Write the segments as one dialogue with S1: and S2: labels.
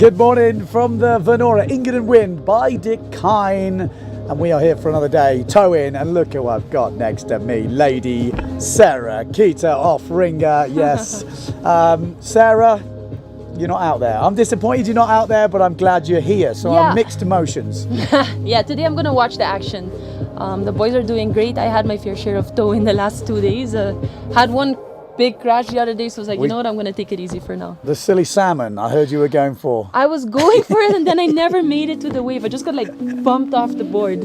S1: Good morning from the Vanora Engadinwind by Kine, and we are here for another day towing. And look at what I've got next to me, Lady Sarah Keita off ringer. Yes, Sarah, you're not out there. I'm disappointed you're not out there, but I'm glad you're here. So I'm mixed emotions.
S2: Yeah, today I'm gonna watch the action. The boys are doing great. I had my fair share of towing the last 2 days. Had one big crash the other day, so I was like, you know what, I'm gonna take it easy for now.
S1: The silly salmon I heard you were going for.
S2: I was going for it and then I never made it to the wave. I just got like bumped off the board.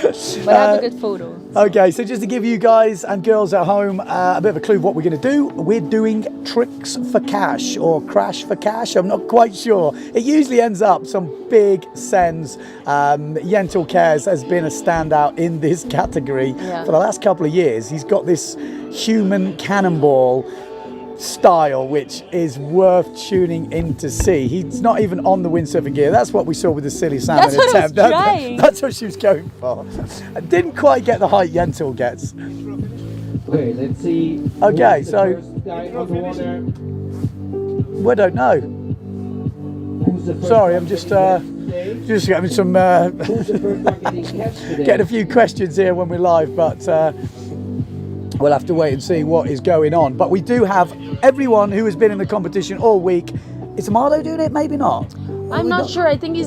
S2: But I have a good photo.
S1: Okay, so just to give you guys and girls at home a bit of a clue of what we're going to do, we're doing tricks for cash or crash for cash. I'm not quite sure. It usually ends up some big sends. Yentl Cares has been a standout in this category for the last couple of years. He's got this human cannonball style which is worth tuning in to see. He's not even on the windsurfing gear. That's what we saw with the silly salmon attempt. That's what she was going for. I didn't quite get the height Yentl gets.
S3: Okay, let's see.
S1: Okay, so we don't know. Sorry, I'm just having some getting a few questions here when we're live, but we'll have to wait and see what is going on. But we do have everyone who has been in the competition all week. Is Amado doing it? Maybe not.
S2: I'm not sure. I think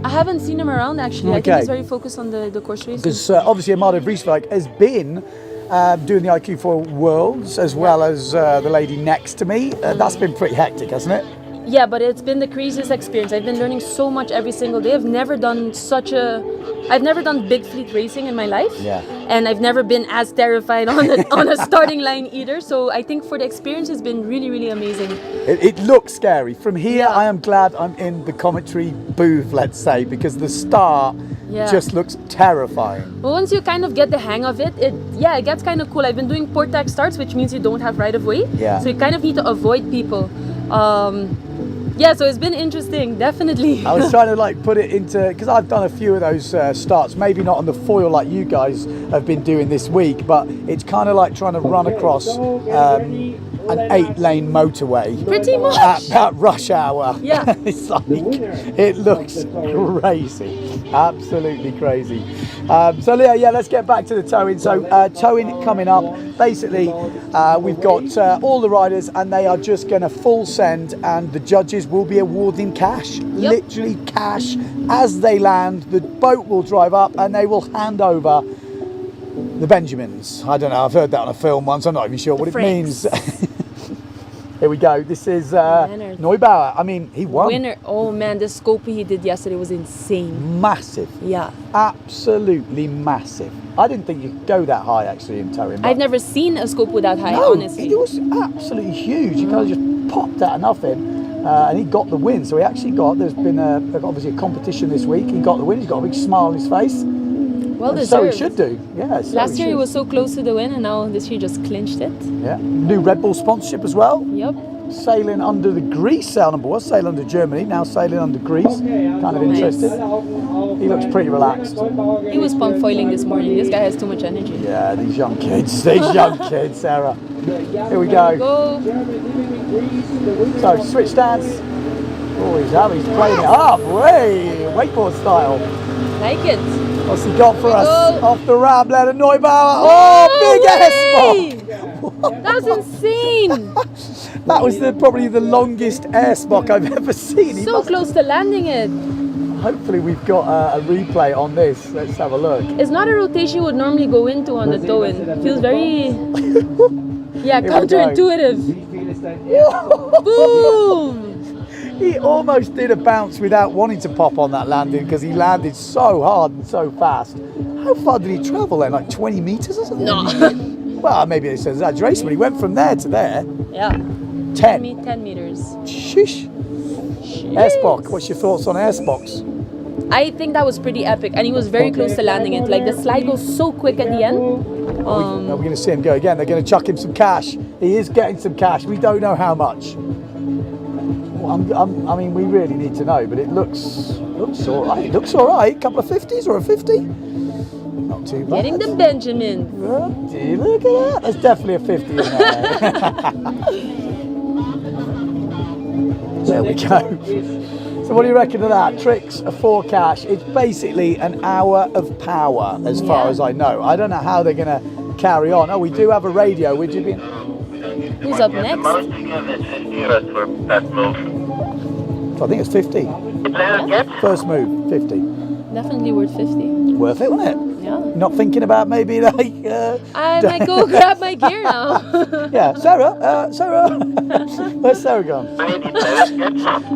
S2: I haven't seen him around actually.
S1: Okay.
S2: I think he's very focused on the course races.
S1: Because obviously Amado Freestyle has been doing the IQ4 Worlds as well as the lady next to me. That's been pretty hectic, hasn't it?
S2: Yeah, but it's been the craziest experience. I've been learning so much every single day. I've never done big fleet racing in my life.
S1: Yeah.
S2: And I've never been as terrified on a starting line either. So I think for the experience, it's been really, really amazing.
S1: It looks scary. From here, I am glad I'm in the commentary booth, let's say, because the start just looks terrifying.
S2: But once you kind of get the hang of it, it gets kind of cool. I've been doing port tack starts, which means you don't have right of way.
S1: Yeah.
S2: So you kind of need to avoid people. So it's been interesting, definitely.
S1: I was trying to like put it into, because I've done a few of those starts, maybe not on the foil like you guys have been doing this week, but it's kind of like trying to run across an 8-lane motorway.
S2: Pretty much.
S1: At rush hour.
S2: Yeah.
S1: It's like, it looks crazy. Absolutely crazy. So yeah, let's get back to the towing. So towing coming up. Basically, we've got all the riders and they are just going to full send, and the judges will be awarding cash, literally cash as they land. The boat will drive up and they will hand over the Benjamins. I don't know, I've heard that on a film once, I'm not even sure what it means. Here we go. This is Neubauer. I mean, he won.
S2: Winner. Oh man, the scope he did yesterday was insane.
S1: Massive.
S2: Yeah.
S1: Absolutely massive. I didn't think you could go that high actually in towing.
S2: I've never seen a scope with that high, honestly.
S1: It was absolutely huge. He kind of just popped out of nothing. And he got the win. So he actually there's been obviously a competition this week. He got the win. He's got a big smile on his face.
S2: Well deserved.
S1: So he should do. Yeah.
S2: Last year he was so close to the win, and now this year just clinched it.
S1: Yeah. New Red Bull sponsorship as well.
S2: Yep.
S1: Sailing under the Greece sail number was sailing under Germany, now sailing under Greece. Kind of interesting. He looks pretty relaxed.
S2: He was pump foiling this morning. This guy has too much energy.
S1: Yeah, these young kids, Sarah. Here we go. So switch stance. Oh, he's playing it up, wakeboard style.
S2: Like it.
S1: What's he got for us? Off the ramp, Leonard Neubauer. Oh, big air spot.
S2: That was insane.
S1: That was probably the longest air spock I've ever seen.
S2: So close to landing it.
S1: Hopefully we've got a replay on this. Let's have a look.
S2: It's not a rotation you would normally go into on the tow-in. It feels very, counterintuitive. Boom!
S1: He almost did a bounce without wanting to pop on that landing because he landed so hard and so fast. How far did he travel then? Like 20 meters or something?
S2: No.
S1: Well, maybe it's an exaggeration, but he went from there to there.
S2: Yeah.
S1: 10
S2: meters.
S1: Shush. Air spock. What's your thoughts on air spocks?
S2: I think that was pretty epic, and he was very close to landing it. Like the slide goes so quick at the end.
S1: Are we going to see him go again? They're going to chuck him some cash. He is getting some cash. We don't know how much. I mean, we really need to know, but it looks all right. It looks all right. Couple of 50s or a 50. Not too bad.
S2: Getting the Benjamin.
S1: Look at that. There's definitely a 50 in there. There we go. So what do you reckon of that? Tricks for cash. It's basically an hour of power, as far as I know. I don't know how they're going to carry on. Oh, we do have a radio. Would you be?
S2: Who's up next?
S1: I think it's 50. First move, 50.
S2: Definitely worth 50.
S1: Worth it, wasn't it?
S2: Yeah.
S1: Not thinking about maybe like...
S2: I might go grab my gear now.
S1: Yeah, Sarah. Where's Sarah gone?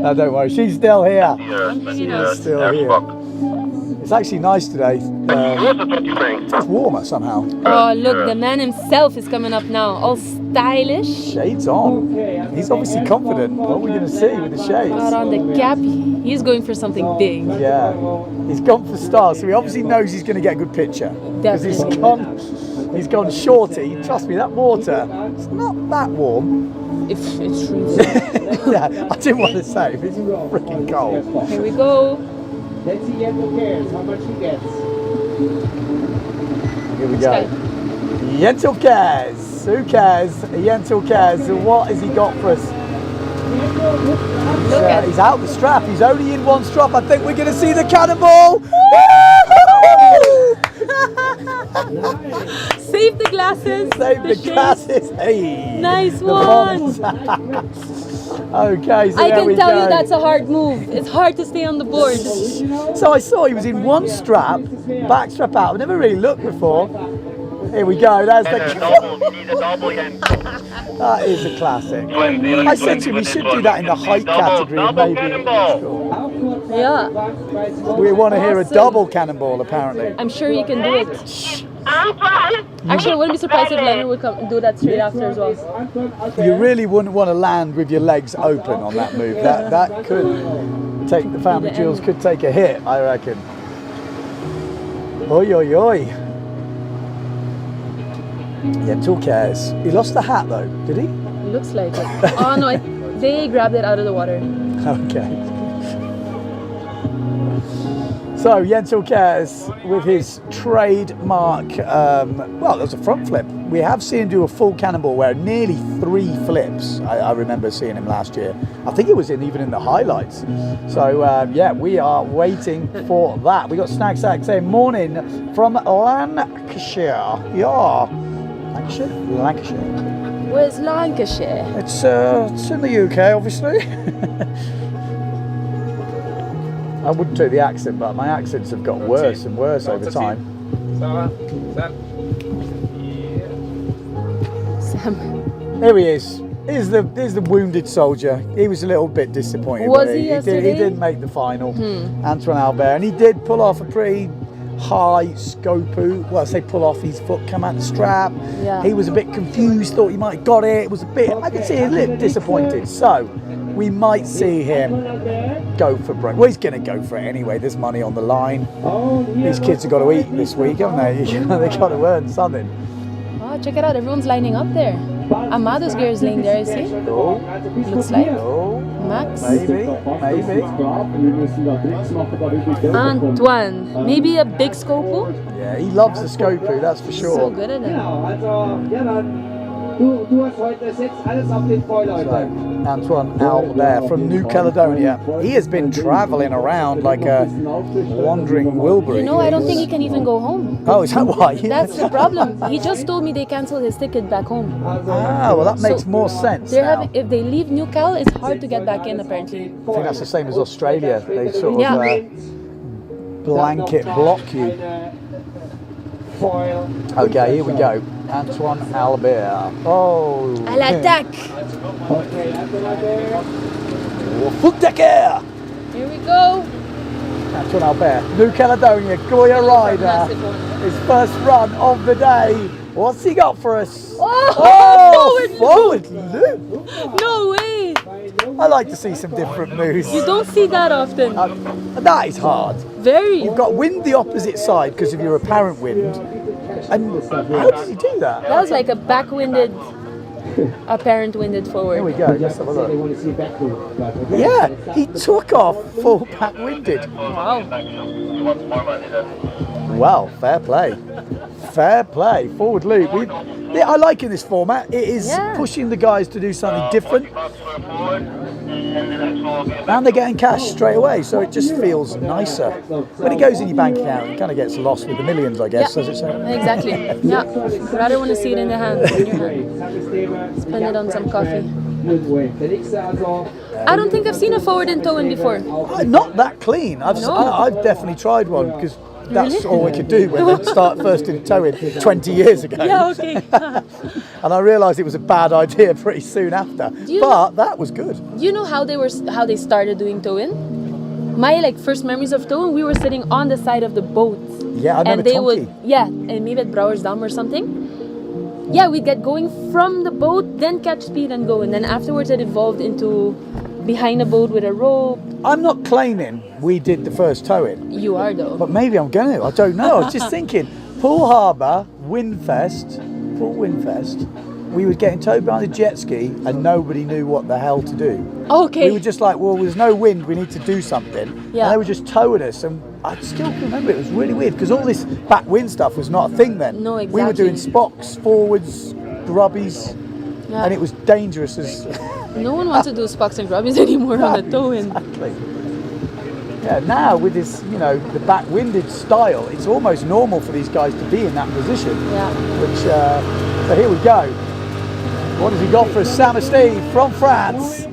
S1: No, don't worry, she's still here. She's still here. It's actually nice today. It's warmer somehow.
S2: Oh, look, the man himself is coming up now. All stylish.
S1: Shades on. He's obviously confident. What are we going to see with the shades?
S2: Got on the cap. He's going for something big.
S1: Yeah. He's gone for stars, so he obviously knows he's going to get a good picture. Because he's gone shorty. Trust me, that water, it's not that warm.
S2: If it's freezing.
S1: Yeah, I didn't want to say, it's freaking cold.
S2: Here we go.
S3: Let's see Yentl Cares, how much he gets.
S1: Here we go. Yentl Cares. Who cares? Yentl Cares. So what has he got for us? He's out the strap. He's only in one strap. I think we're going to see the cannonball.
S2: Save the glasses.
S1: Save the glasses. Hey.
S2: Nice one.
S1: Okay, so
S2: I can tell
S1: go.
S2: you that's a hard move. It's hard to stay on the board.
S1: So I saw he was in one strap, back strap out. I've never really looked before. Here we go. That's the. That is a classic. I said to him, we should do that in the height category, maybe.
S2: Yeah.
S1: We want to hear a double cannonball, apparently.
S2: I'm sure you can do it. Actually, I wouldn't be surprised if Leonard would do that straight after as well.
S1: You really wouldn't want to land with your legs open on that move. That could take the family jewels could take a hit, I reckon. Oi oi oi. Yentl Cares. He lost the hat though, did he?
S2: Looks like it. Oh no, they grabbed it out of the water.
S1: Okay. So Yentl Cares with his trademark, well, that was a front flip. We have seen him do a full cannonball where nearly 3 flips. I remember seeing him last year. I think it was even in the highlights. So yeah, we are waiting for that. We got Snacksack saying morning from Lancashire. Yeah, Lancashire.
S2: Where's Lancashire?
S1: It's in the UK, obviously. I wouldn't do the accent, but my accents have got worse and worse over time.
S2: Sam.
S1: Here he is. Here's the wounded soldier. He was a little bit disappointed.
S2: Was he yesterday?
S1: He didn't make the final. Antoine Albert, and he did pull off a pretty high scopu. Well, I say pull off, his foot come out the strap.
S2: Yeah.
S1: He was a bit confused, thought he might have got it. It was a bit, I could see he was a little disappointed. So we might see him go for break. Well, he's going to go for it anyway. There's money on the line. These kids have got to eat this week, haven't they? They've got to earn something.
S2: Oh, check it out. Everyone's lining up there. Amado's gear is laying there, you see?
S1: Oh.
S2: Looks like.
S1: Oh.
S2: Max.
S1: Maybe.
S2: Antoine. Maybe a big scopo?
S1: Yeah, he loves the scopu, that's for sure.
S2: So good at it.
S1: Antoine Albert from New Caledonia. He has been travelling around like a wandering Wilbury.
S2: You know, I don't think he can even go home.
S1: Oh, is that why?
S2: That's the problem. He just told me they cancelled his ticket back home.
S1: Ah, well that makes more sense now.
S2: If they leave New Cal, it's hard to get back in apparently.
S1: I think that's the same as Australia. They sort of blanket block you. Okay, here we go. Antoine Albert. Oh.
S2: À l'attaque.
S1: Foot decker.
S2: Here we go.
S1: Antoine Albert. New Caledonia, Goya rider. His first run of the day. What's he got for us? Forward loop.
S2: No way.
S1: I like to see some different moves.
S2: You don't see that often.
S1: That is hard.
S2: Very.
S1: You've got wind the opposite side because of your apparent wind. And how does he do that?
S2: That was like a backwinded, apparent winded
S1: Here
S2: forward.
S1: we go. Let's have a look. Yeah, he took off full back-winded.
S2: Wow.
S1: Well, fair play. Fair play. Forward loop. I like in this format. It is pushing the guys to do something different. And they're getting cash straight away, so it just feels nicer. When it goes in your bank account, it kind of gets lost with the millions, I guess, does it so?
S2: Exactly. Yeah. Rather want to see it in the hand, in your hand. Spend it on some coffee. I don't think I've seen a forward and toe in before.
S1: Not that clean. I've definitely tried one because that's
S2: Really?
S1: all we could do when we start first in towing 20 years ago.
S2: Yeah, okay.
S1: And I realised it was a bad idea pretty soon after. But that was good.
S2: You know how they started doing towing? My first memories of towing, we were sitting on the side of the boat.
S1: Yeah, I remember
S2: and they
S1: Tonky.
S2: and maybe at Brouwersdam or something. Yeah, we'd get going from the boat, then catch speed and go. And then afterwards it evolved into behind a boat with a rope.
S1: I'm not claiming we did the first towing.
S2: You are though.
S1: But maybe I'm going to. I don't know. I was just thinking, Pool Harbour, Windfest, we were getting towed behind a jet ski and nobody knew what the hell to do.
S2: Okay.
S1: We were just like, well, there's no wind, we need to do something.
S2: Yeah.
S1: And they were just towing us, and I still can remember it was really weird because all this backwind stuff was not a thing then.
S2: No,
S1: We were
S2: exactly.
S1: doing spocks, forwards, grubbies,
S2: Yeah.
S1: and it was dangerous as...
S2: No one wants to do spocks and grubbies anymore on a towing.
S1: Exactly. Yeah, now with this, the backwinded style, it's almost normal for these guys to be in that position.
S2: Yeah.
S1: Which, so here we go. What has he got for us? Sam Steve from France.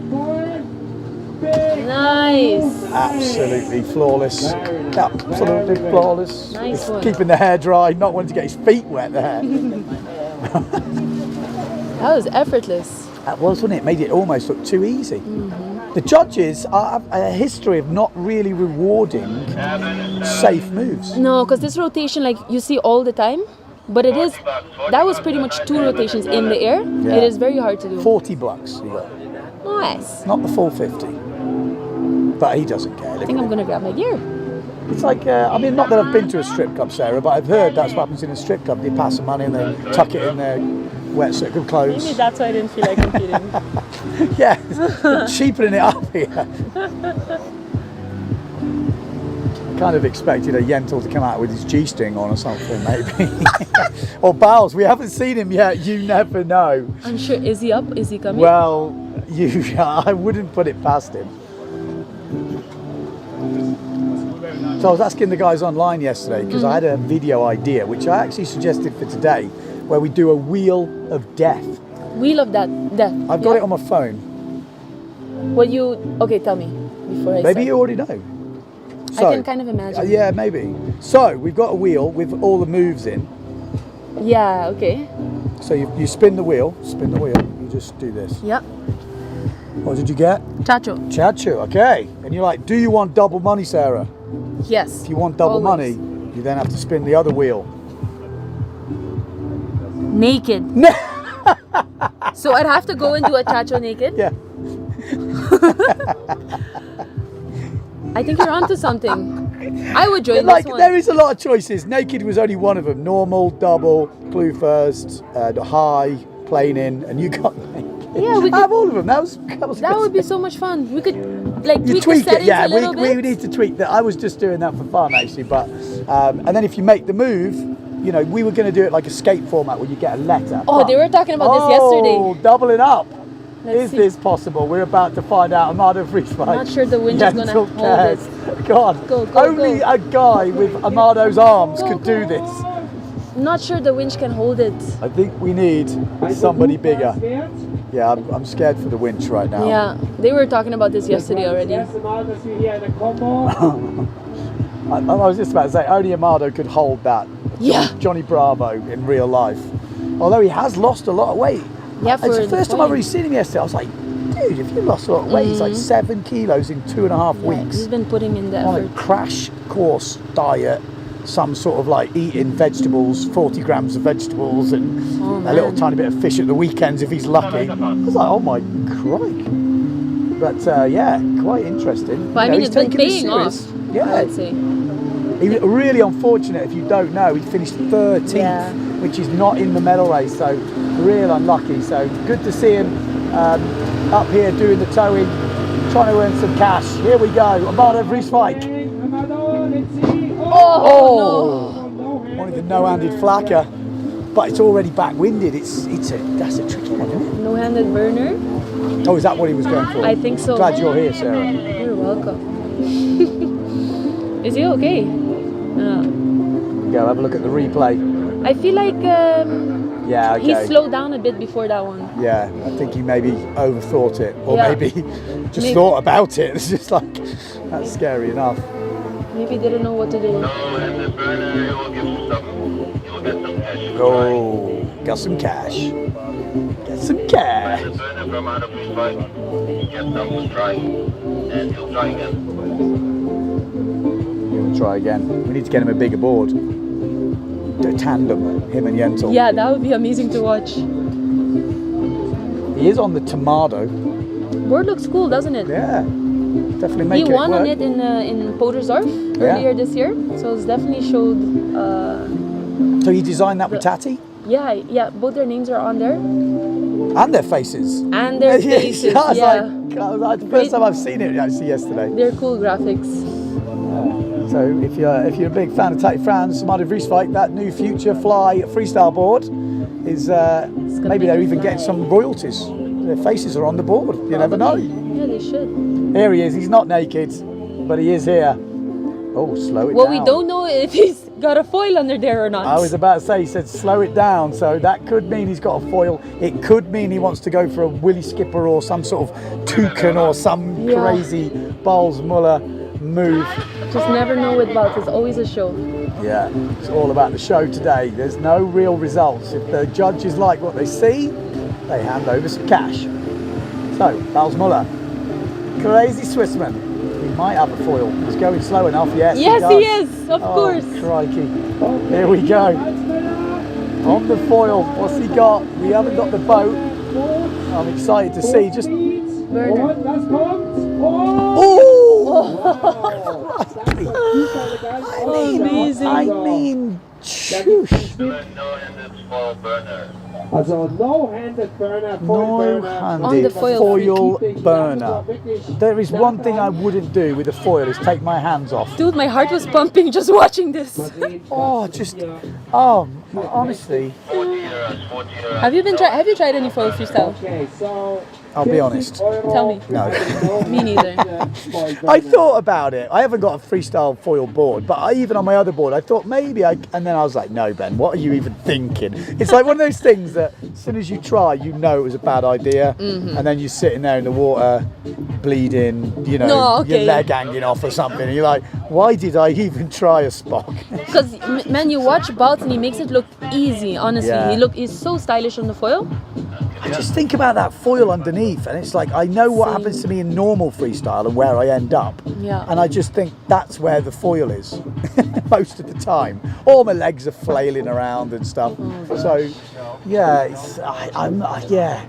S2: Nice.
S1: Absolutely flawless. Absolutely flawless.
S2: Nice
S1: He's
S2: one.
S1: keeping the hair dry, not wanting to get his feet wet there.
S2: That was effortless.
S1: That was, wasn't it? Made it almost look too easy.
S2: Mm-hmm.
S1: The judges have a history of not really rewarding safe moves.
S2: No, because this rotation, you see all the time, but that was pretty much 2 rotations in the air.
S1: Yeah.
S2: It is very hard to do.
S1: 40 bucks you got.
S2: Nice.
S1: Not the full 50. But he doesn't care.
S2: I think I'm going to grab my gear.
S1: It's like, not that I've been to a strip club, Sarah, but I've heard that's what happens in a strip club. They pass the money and they tuck it in their wetsuit of clothes.
S2: Maybe that's why I didn't feel like competing.
S1: Yeah, cheapening it up here. Kind of expected a Yentl to come out with his G-string on or something, maybe. Or Bowles, we haven't seen him yet, you never know.
S2: I'm sure, is he up? Is he coming?
S1: Well, I wouldn't put it past him. So I was asking the guys online yesterday, because I had a video idea, which I actually suggested for today, where we do a wheel of death.
S2: Wheel of death.
S1: I've got it on my phone.
S2: Okay, tell me before I
S1: Maybe
S2: start.
S1: you already know.
S2: I can kind of imagine.
S1: Yeah, maybe. So we've got a wheel with all the moves in.
S2: Yeah, okay.
S1: So you spin the wheel, you just do this.
S2: Yeah.
S1: What did you get?
S2: Chacho.
S1: Chachu, okay. And you're like, do you want double money, Sarah?
S2: Yes.
S1: If you want double
S2: Always.
S1: money, you then have to spin the other wheel.
S2: Naked. So I'd have to go and do a chacho naked?
S1: Yeah.
S2: I think you're onto something. I would join
S1: Like,
S2: this one.
S1: there is a lot of choices. Naked was only one of them. Normal, double, clue first, high, planing, and you got naked.
S2: Yeah, we
S1: I have
S2: could,
S1: all of them. That was
S2: that would be so much fun. We could
S1: You
S2: tweak the
S1: tweak it,
S2: settings
S1: yeah.
S2: a little
S1: We
S2: bit.
S1: need to tweak that. I was just doing that for fun, actually. But and then if you make the move, we were going to do it like a skate format where you get a letter.
S2: Oh, they were talking about this yesterday.
S1: Oh, doubling up.
S2: Let's
S1: Is
S2: see.
S1: this possible? We're about to find out. Amado Freestyle.
S2: I'm not sure the winch is gonna
S1: Yentl
S2: hold
S1: Cares.
S2: it.
S1: God,
S2: Go, go,
S1: only
S2: go.
S1: a guy with Amado's arms
S2: Go,
S1: could
S2: go.
S1: do this.
S2: Not sure the winch can hold it.
S1: I think we need somebody bigger. Yeah, I'm scared for the winch right now.
S2: Yeah, they were talking about this yesterday already.
S1: I was just about to say, only Amado could hold that.
S2: Yeah.
S1: Johnny Bravo in real life. Although he has lost a lot of weight.
S2: Yeah, for
S1: It's the first time I've
S2: point.
S1: really seen him yesterday. I was like, dude, if you lost a lot of weight, he's like 7 kilos in 2.5
S2: Yeah,
S1: weeks.
S2: he's been putting in the
S1: On a
S2: effort.
S1: crash course diet, some sort of like eating vegetables, 40 grams of vegetables and
S2: Oh,
S1: a little
S2: man.
S1: tiny bit of fish at the weekends if he's lucky. I was like, oh my crike. But yeah, quite interesting.
S2: But I mean,
S1: he's
S2: it's been
S1: taking it
S2: paying off,
S1: serious.
S2: I
S1: Yeah,
S2: would say.
S1: he was really unfortunate. If you don't know, he finished 13th,
S2: Yeah.
S1: which is not in the medal race, so real unlucky. So good to see him up here doing the towing, trying to earn some cash. Here we go, Amado Freestyle.
S2: Oh,
S1: Wanted the no-handed flacker, but it's already backwinded. That's a tricky one, isn't it?
S2: no. No-handed burner.
S1: Oh, is that what he was going for?
S2: I think so.
S1: Glad you're here, Sarah.
S2: You're welcome. Is he okay?
S1: Go have a look at the replay.
S2: I feel like
S1: Yeah, okay.
S2: he slowed down a bit before that one.
S1: Yeah, I think he maybe overthought it, or
S2: Yeah.
S1: maybe just thought about it. It's just like, that's scary enough.
S2: Maybe didn't know what to do.
S1: Oh, got some cash. Get some cash. He'll try again. We need to get him a bigger board. A tandem, him and Yentl.
S2: Yeah, that would be amazing to watch.
S1: He is on the Tomato.
S2: Board looks cool, doesn't it?
S1: Yeah, definitely making
S2: He won
S1: it work.
S2: on it in Podersdorf earlier this year, so it's definitely showed.
S1: So you designed that with Tati?
S2: Yeah, both their names are on there
S1: And their faces.
S2: and their faces.
S1: I was
S2: Yeah,
S1: like, the first time I've seen it actually yesterday.
S2: they're cool graphics.
S1: So if you're a big fan of Tati Franz, Smarty Freeze Fight, that new Future Fly freestyle board is maybe they're even getting some royalties. Their faces are on the board. You never know.
S2: Yeah, they should.
S1: Here he is. He's not naked, but he is here. Oh, slow it
S2: Well,
S1: down.
S2: we don't know if he's got a foil under there or not.
S1: I was about to say, he said slow it down, so that could mean he's got a foil. It could mean he wants to go for a Willy Skipper or some sort of toucan or some crazy Balls Muller move.
S2: Just never know with Balt. It's always a show.
S1: Yeah, it's all about the show today. There's no real results. If the judges like what they see, they hand over some cash. So, Balls Muller, crazy Swissman. He might have a foil. He's going slow enough. Yes,
S2: Yes,
S1: does.
S2: he is. Of course.
S1: Crikey. Here we go. On the foil, what's he got? We haven't got the boat. I'm excited to see. Just.
S2: Burner. Amazing.
S1: I mean, shoosh.
S3: Also no-handed burner, foil burner.
S2: On the
S1: No-handed
S2: foil.
S1: foil burner. There is one thing I wouldn't do with a foil is take my hands off.
S2: Dude, my heart was pumping just watching this.
S1: Oh, honestly,
S2: Have you tried any foil freestyle?
S3: Okay, so
S1: I'll be honest.
S2: Tell me.
S1: No.
S2: Me neither.
S1: I thought about it. I haven't got a freestyle foil board, but even on my other board, I thought maybe and then I was like, no, Ben, what are you even thinking? It's like one of those things that as soon as you try, you know it was a bad idea, and then you're sitting there in the water, bleeding, your leg hanging off or something, and you're like, why did I even try a Spock?
S2: Because man, you watch Balt and he makes it look easy. Honestly,
S1: Yeah.
S2: he's so stylish on the foil.
S1: I just think about that foil underneath, and it's like I know what
S2: Same.
S1: happens to me in normal freestyle and where I end up,
S2: Yeah.
S1: and I just think that's where the foil is most of the time. All my legs are flailing around and stuff. So, yeah,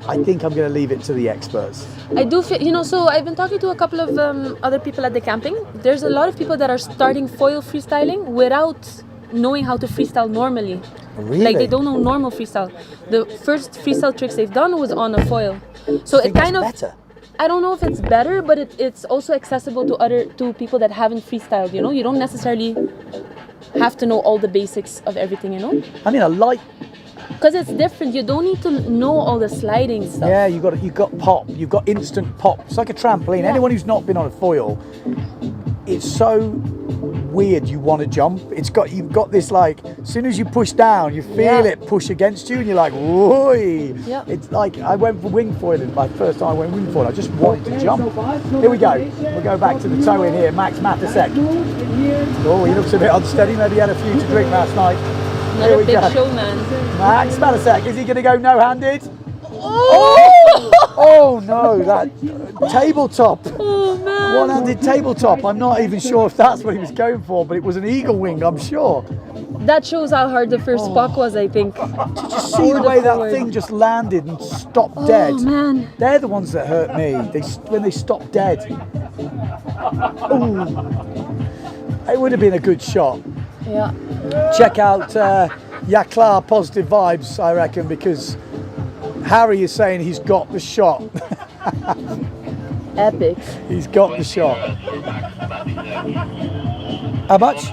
S1: I think I'm going to leave it to the experts.
S2: I do feel, so I've been talking to a couple of other people at the camping. There's a lot of people that are starting foil freestyling without knowing how to freestyle normally.
S1: Really?
S2: Like they don't know normal freestyle. The first freestyle tricks they've done was on a foil. So
S1: I think
S2: it kind of
S1: that's better.
S2: I don't know if it's better, but it's also accessible to people that haven't freestyled, You don't necessarily have to know all the basics of everything,
S1: I mean, I like.
S2: Because it's different. You don't need to know all the sliding stuff.
S1: Yeah, you've got pop. You've got instant pop. It's like a trampoline.
S2: Yeah.
S1: Anyone who's not been on a foil, it's so weird. You want to jump. You've got this like. As soon as you push down, you feel it push against you, and you're like, whoa.
S2: Yeah.
S1: It's like I went for wing foiling. My first time I went wing foiling, I just wanted to jump. Here we go. We'll go back to the toe in here. Max Matasek. Oh, he looks a bit unsteady. Maybe he had a few to drink last night.
S2: Another big
S1: go.
S2: showman.
S1: Max Matasek. Is he going to go no-handed?
S2: Oh!
S1: Oh no, that tabletop.
S2: Oh man.
S1: One-handed tabletop. I'm not even sure if that's what he was going for, but it was an eagle wing, I'm sure.
S2: That shows how hard the first Spock was, I think.
S1: Did you see the way that thing just landed and stopped dead?
S2: Oh man.
S1: They're the ones that hurt me. When they stopped dead. Ooh. It would have been a good shot.
S2: Yeah.
S1: Check out Yaklar Positive Vibes, I reckon, because Harry is saying he's got the shot.
S2: Epic.
S1: He's got the shot. How much?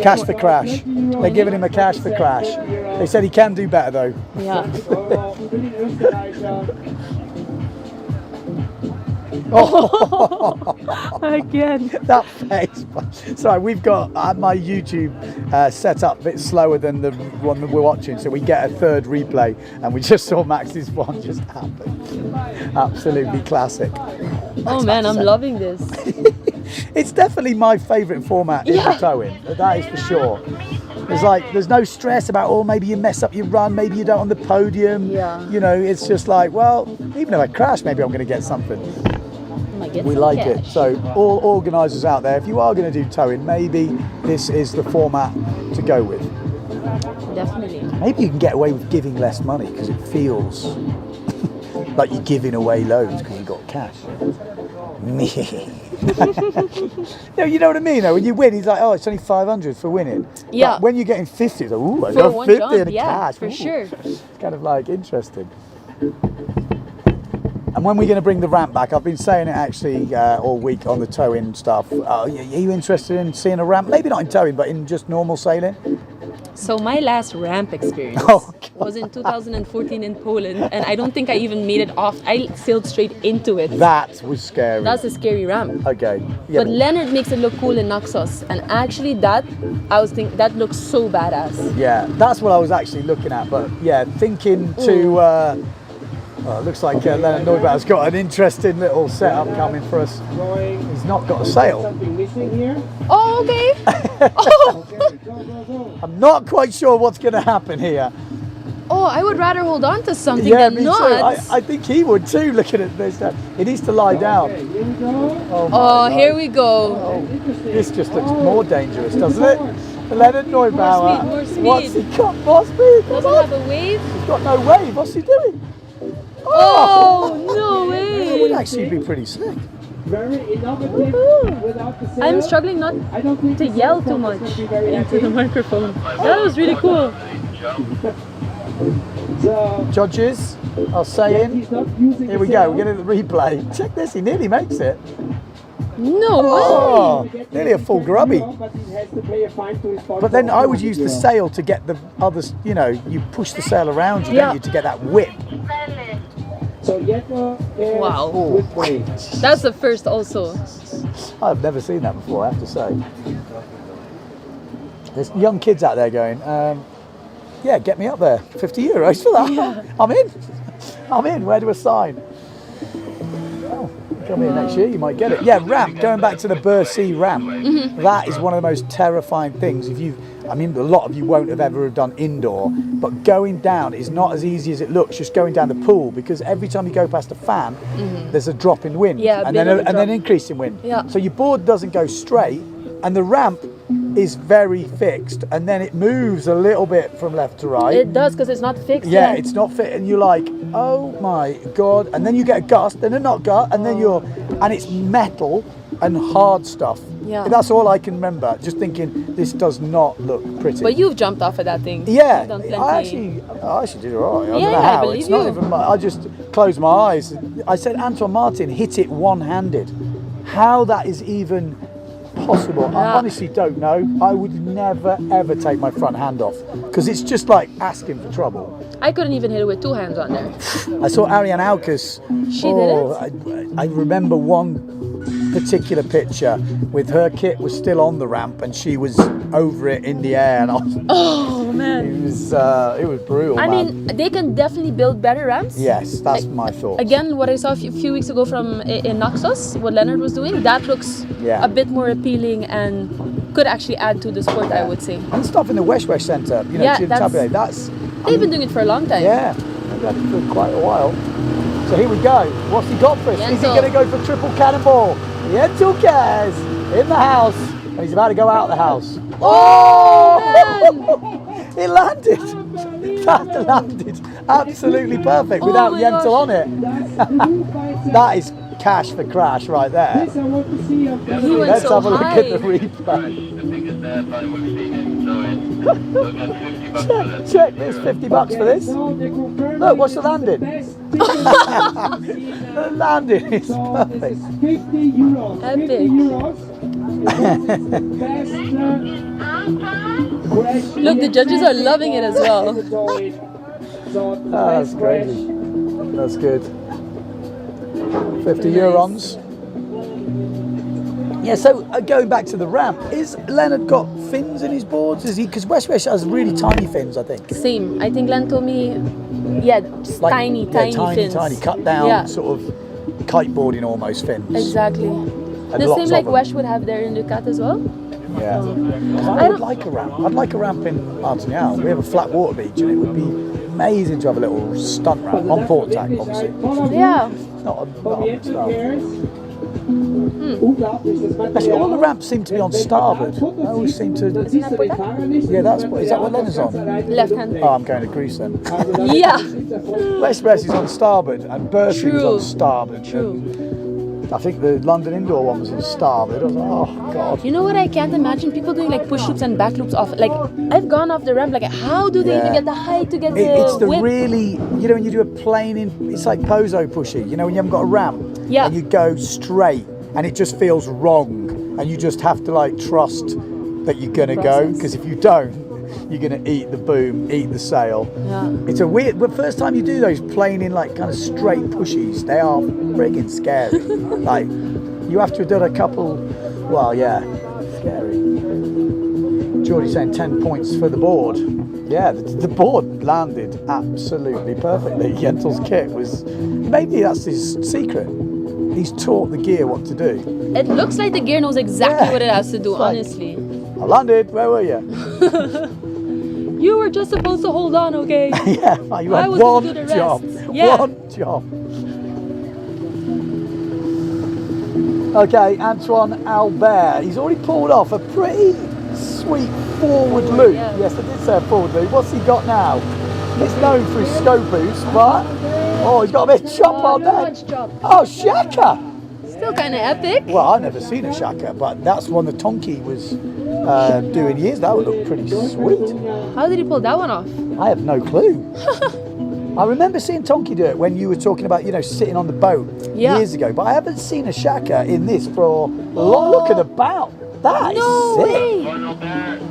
S1: Cash for crash. They're giving him a cash for crash. They said he can do better though.
S2: Yeah.
S3: Euro für den Österreicher.
S2: Again.
S1: That face. Sorry, we've got my YouTube set up a bit slower than the one that we're watching, so we get a third replay, and we just saw Max's one just happen. Absolutely classic.
S2: Oh man, I'm loving this.
S1: It's definitely my favourite format in the towing. That is for sure. There's no stress about, oh, maybe you mess up your run, maybe you don't on the podium.
S2: Yeah.
S1: You know, it's just like, well, even if I crash, maybe I'm going to get something. We like it. So all organisers out there, if you are going to do towing, maybe this is the format to go with.
S2: Definitely.
S1: Maybe you can get away with giving less money because it feels like you're giving away loads because you've got cash. No, you know what I mean though? When you win, he's like, oh, it's only 500 for winning.
S2: Yeah.
S1: But when you're getting 50, it's like, ooh, I
S2: For
S1: got
S2: one
S1: 50
S2: jump,
S1: in cash.
S2: for
S1: Ooh.
S2: sure.
S1: It's kind of like interesting. And when we're going to bring the ramp back, I've been saying it actually all week on the towing stuff. Are you interested in seeing a ramp? Maybe not in towing, but in just normal sailing?
S2: So my last ramp experience was in 2014 in Poland, and I don't think I even made it off. I sailed straight into it.
S1: That was scary.
S2: That's a scary ramp.
S1: Okay. Yeah,
S2: But Leonard makes it look cool in Naxos, and actually that looks so badass.
S1: yeah, that's what I was actually looking at. But yeah, thinking to... it looks like Leonard Neubauer's got an interesting little setup coming for us. He's not got a sail.
S3: Something missing here.
S2: Oh, okay. Oh.
S3: Okay, go.
S1: I'm not quite sure what's going to happen here.
S2: Oh, I would rather hold on to something
S1: Yeah,
S2: than
S1: me
S2: not.
S1: too. I think he would too, looking at this. He needs to lie down.
S3: Okay, here we go.
S1: Oh, my
S2: Oh,
S1: God.
S2: here we go.
S1: Oh, this just looks more dangerous, doesn't it? Leonard Neubauer.
S2: More speed.
S1: What's he got? More speed. Come
S2: Doesn't
S1: on.
S2: have a wave.
S1: He's got no wave. What's he doing?
S2: Oh, no
S1: That would
S2: way.
S1: actually be pretty sick.
S3: Very innovative
S2: Woohoo.
S3: without the sail.
S2: I'm struggling not
S3: I don't think
S2: to
S3: the
S2: yell
S3: sail
S2: too
S3: is
S2: much
S3: gonna be very
S2: into the
S3: happy.
S2: microphone. That was really cool.
S3: So,
S1: Judges are saying,
S3: he's not using
S1: here
S3: the
S1: we go,
S3: sail.
S1: we're getting the replay. Check this, he nearly makes it.
S2: No way.
S1: Oh, nearly a full grubby.
S3: But he has to pay a fine to his sponsor.
S1: But then I would use the sail to get the others, you know, you push the sail around you,
S2: Yeah.
S1: don't you, to get that whip.
S3: So Yentl Cares
S2: Wow.
S3: with wave.
S2: That's the first also.
S1: I've never seen that before, I have to say. There's young kids out there going, yeah, get me up there, 50 euros for that.
S2: Yeah.
S1: I'm in, where do I sign? Oh, come here next year, you might get it. Yeah, ramp, going back to the Bercy ramp. That is one of the most terrifying things. A lot of you won't have ever done indoor, but going down is not as easy as it looks, just going down the pool, because every time you go past a fan, there's a drop in wind,
S2: Yeah, a
S1: and
S2: bit
S1: then
S2: of a
S1: and then
S2: drop.
S1: increase in wind.
S2: Yeah.
S1: So your board doesn't go straight, and the ramp is very fixed, and then it moves a little bit from left to right.
S2: It does because it's not fixed
S1: Yeah,
S2: yet.
S1: it's not fit, and you're like, oh my God, and then you get a gust, and a not gust, and then and it's metal and hard stuff.
S2: Yeah.
S1: That's all I can remember, just thinking, this does not look pretty.
S2: But you've jumped off of that thing.
S1: Yeah,
S2: You've done plenty.
S1: I actually did all right. I don't
S2: Yeah,
S1: know
S2: I
S1: how.
S2: believe
S1: It's not
S2: you.
S1: even I just closed my eyes. I said Antoine Martin hit it one-handed. How that is even possible, I
S2: Yeah.
S1: honestly don't know. I would never ever take my front hand off because it's just like asking for trouble.
S2: I couldn't even hit it with two hands on there.
S1: I saw Ariane Aucas.
S2: She did
S1: I remember one particular picture with her kit was still on the ramp and she was over it in the air, and
S2: Oh man.
S1: it was brutal.
S2: I
S1: man.
S2: mean, they can definitely build better ramps.
S1: Yes, that's my thought.
S2: Again, what I saw a few weeks ago from in Naxos, what Leonard was doing, that looks
S1: Yeah.
S2: a bit more appealing and could actually add to the sport, I would say.
S1: And stuff in the West Centre, you know,
S2: Yeah,
S1: Jim
S2: that's-
S1: Tablet, that's
S2: They've been doing it for a long time.
S1: yeah, they've had it for quite a while. So here we go. What's he got for us? Is he
S2: Yentl.
S1: going to go for triple cannonball? Yentl Cares in the house, and he's about to go out the house.
S2: Oh,
S1: It landed. That landed absolutely perfect without
S2: my
S1: Yentl
S2: gosh.
S1: on it. That is cash for crash right there.
S3: This I want to see on
S2: He went
S1: Let's
S2: so
S1: have a look
S2: high.
S1: at the replay. check this, $50 for this.
S3: So they confirm
S1: Look, what's the
S3: this is
S1: landing?
S3: best
S1: The landing is
S3: So this
S1: perfect.
S3: is 50 euros.
S2: Epic.
S3: 50 euros. Best crash.
S2: Look, the judges are loving it as well.
S3: So
S1: Oh, that's crazy. That's good. 50 eurons. Yeah, so going back to the ramp, is Leonard got fins in his boards? Is he? Because Wesh has really tiny fins, I think.
S2: Same. I think Len told me, yeah,
S1: Like,
S2: tiny fins.
S1: tiny, cut down,
S2: Yeah.
S1: sort of kiteboarding almost fins.
S2: Exactly.
S1: And
S2: The
S1: lots
S2: same
S1: of
S2: like
S1: them.
S2: Wesh would have there in Ducat as well.
S1: Yeah. 'Cause
S2: I
S1: I would
S2: don't-
S1: like a ramp. I'd like a ramp in Martignal. We have a flat water beach, and it would be amazing to have a little stunt ramp on port tack, obviously.
S2: Yeah.
S1: Not
S3: From
S1: a
S3: Yentl
S1: stuff.
S3: Cares. Unglaublich, das
S1: Actually, all the ramps seem to be on starboard. I always seem to.
S3: Dann siehst du den Fahrer nicht.
S1: Yeah, that's what. Is that what Leonard's on?
S2: Left hand.
S1: Oh, I'm going to Greece then.
S2: Yeah.
S1: West is on starboard, and Berkeley was
S2: True.
S1: on starboard.
S2: True.
S1: I think the London indoor one was on starboard. I was like, oh god.
S2: You know what? I can't imagine people doing like push loops and back loops off. Like I've gone off the ramp. Like how do they even
S1: Yeah.
S2: get the height to get the
S1: It's the
S2: width?
S1: really, you know, when you do a plane in, it's like pozo pushing. You know, when you haven't got a ramp,
S2: Yeah.
S1: and you go straight, and it just feels wrong, and you just have to like trust that you're gonna go,
S2: Process.
S1: because if you don't, you're gonna eat the boom, eat the sail.
S2: Yeah.
S1: It's a weird. The first time you do those plane in like kind of straight pushies, they are friggin' scary. Like you have to have done a couple. Well, yeah, scary. Geordie's saying 10 points for the board. Yeah, the board landed absolutely perfectly. Yentl's kit was, maybe that's his secret. He's taught the gear what to do.
S2: It looks like the gear knows exactly
S1: Yeah.
S2: what it has to do.
S1: It's like-
S2: Honestly,
S1: I landed. Where were you?
S2: you were just supposed to hold on, okay?
S1: Yeah, you
S2: I
S1: had
S2: was gonna
S1: one
S2: do the rest.
S1: job.
S2: Yeah.
S1: One job. Okay, Antoine Albert. He's already pulled off a pretty sweet forward loop.
S2: Yeah.
S1: Yes, I did say a forward loop. What's he got now? He's known for his scope boost, but he's got a bit of chop on
S2: not
S1: there.
S2: much chop.
S1: Oh, Shaka!
S2: Still kind of epic.
S1: Well, I've never seen a Shaka, but that's one that Tonki was doing years. That would look pretty sweet.
S2: How did he pull that one off?
S1: I have no clue. I remember seeing Tonki do it when you were talking about, you know, sitting on the boat
S2: Yeah.
S1: years ago, but I haven't seen a Shaka in this for a long. Look at the bow. That is
S2: No
S1: sick.
S2: way!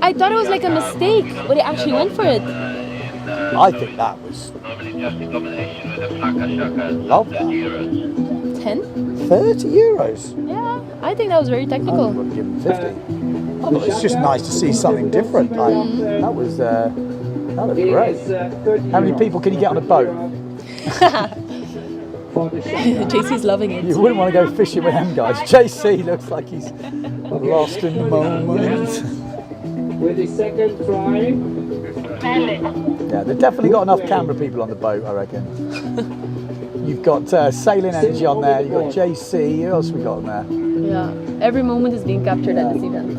S2: I thought it was like a mistake, but he actually went for it.
S1: I think that was, love that.
S2: 10?
S1: 30 euros.
S2: Yeah, I think that was very
S1: I
S2: technical.
S1: would give him 50. Oh, but it's just nice to see something different. Like, that was great. How many people can you get on a boat?
S2: JC's loving it.
S1: You wouldn't want to go fishing with them guys. JC looks like he's lost in the moment.
S3: With the second try.
S1: Yeah, they've definitely got enough camera people on the boat, I reckon. You've got Sailing Energy on there, you've got JC, who else we got on there?
S2: Yeah, every moment is being captured at this event.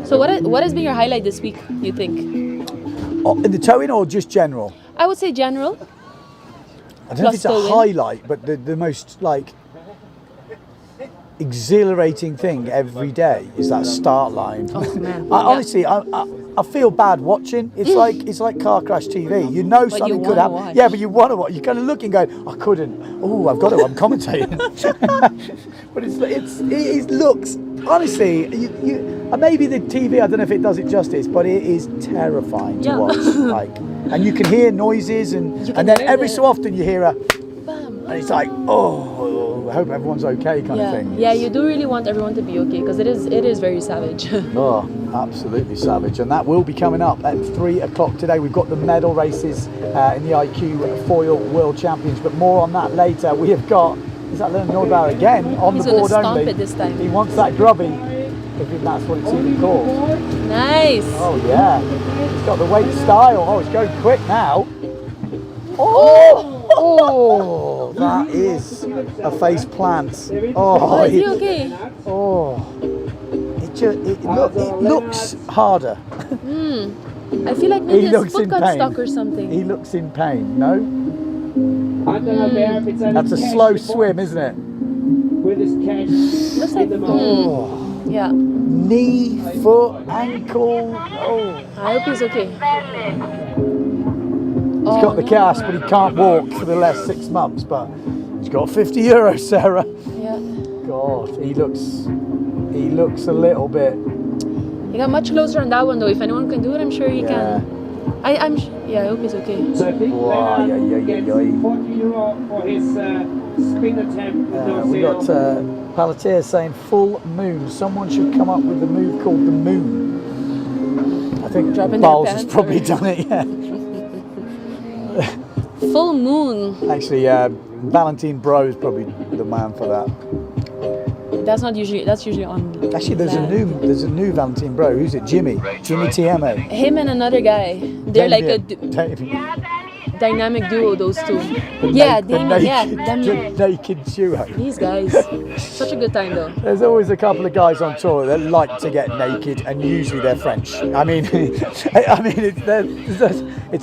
S2: So what has been your highlight this week, you think?
S1: Oh, in the towing or just general?
S2: I would say general.
S1: I don't know if it's a
S2: Plus towing.
S1: highlight, but the most like exhilarating thing every day is that start line.
S2: Oh man.
S1: Honestly, I feel bad watching. It's like car crash TV. You know
S2: But
S1: something
S2: you
S1: could
S2: wanna
S1: happen.
S2: watch.
S1: Yeah, but you want to watch. You're kind of looking, going, I couldn't. Oh, I've got to. I'm commentating. But it looks honestly. Maybe the TV. I don't know if it does it justice, but it is terrifying to
S2: Yeah.
S1: watch. Like, and you can hear noises,
S2: You
S1: and
S2: can
S1: then
S2: hear
S1: every
S2: the-
S1: so often you hear a,
S2: Bam.
S1: and it's like, oh, I hope everyone's okay, kind of
S2: Yeah,
S1: thing.
S2: yeah, you do really want everyone to be okay because it is very savage.
S1: Oh, absolutely savage. And that will be coming up at 3 o'clock today. We've got the medal races in the IQ Foil World Champions, but more on that later. We have got, is that Leonard Nordbauer again on
S2: He's
S1: the
S2: gonna
S1: board
S2: stomp
S1: only?
S2: it this time.
S1: He wants that grubby, if that's what it's even called.
S2: Nice.
S1: Oh yeah, he's got the weight style. Oh, it's going quick now. Oh, that is a face plant.
S2: Oh, is he okay?
S1: Oh, it looks harder.
S2: I feel like maybe
S1: He
S2: his
S1: looks
S2: foot
S1: in
S2: got
S1: pain.
S2: stuck or something.
S1: He looks in pain. No,
S3: That's
S1: that's a slow swim, isn't it?
S3: With his cash.
S2: Looks like
S1: Oh,
S2: yeah.
S1: knee, foot, ankle. Oh,
S2: I hope he's okay.
S1: He's got the cash, but he can't walk for the last 6 months. But he's got 50 euros, Sarah.
S2: Yeah.
S1: God, he looks a little bit.
S2: He got much closer on that one though. If anyone can do it, I'm sure he can. I hope he's okay.
S3: So I think
S1: Wow,
S3: Lennart gets 40 euro for his spin attempt.
S1: We got Palatier saying full moon. Someone should come up with a move called the moon. I think
S2: Dropping
S1: Bowles
S2: their
S1: has
S2: pants
S1: probably
S2: already.
S1: done it, yeah.
S2: Full moon.
S1: Actually, Valentine Bro is probably the man for that.
S2: That's usually on.
S1: Actually, there's a
S2: land.
S1: new Valentine Bro. Who's it? Jimmy TMA.
S2: Him and another guy. They're like a dynamic duo, those two. Yeah, Damien. Yeah,
S1: the naked duo.
S2: these guys. Such a good time though.
S1: There's always a couple of guys on tour that like to get naked, and usually they're French. I mean, it's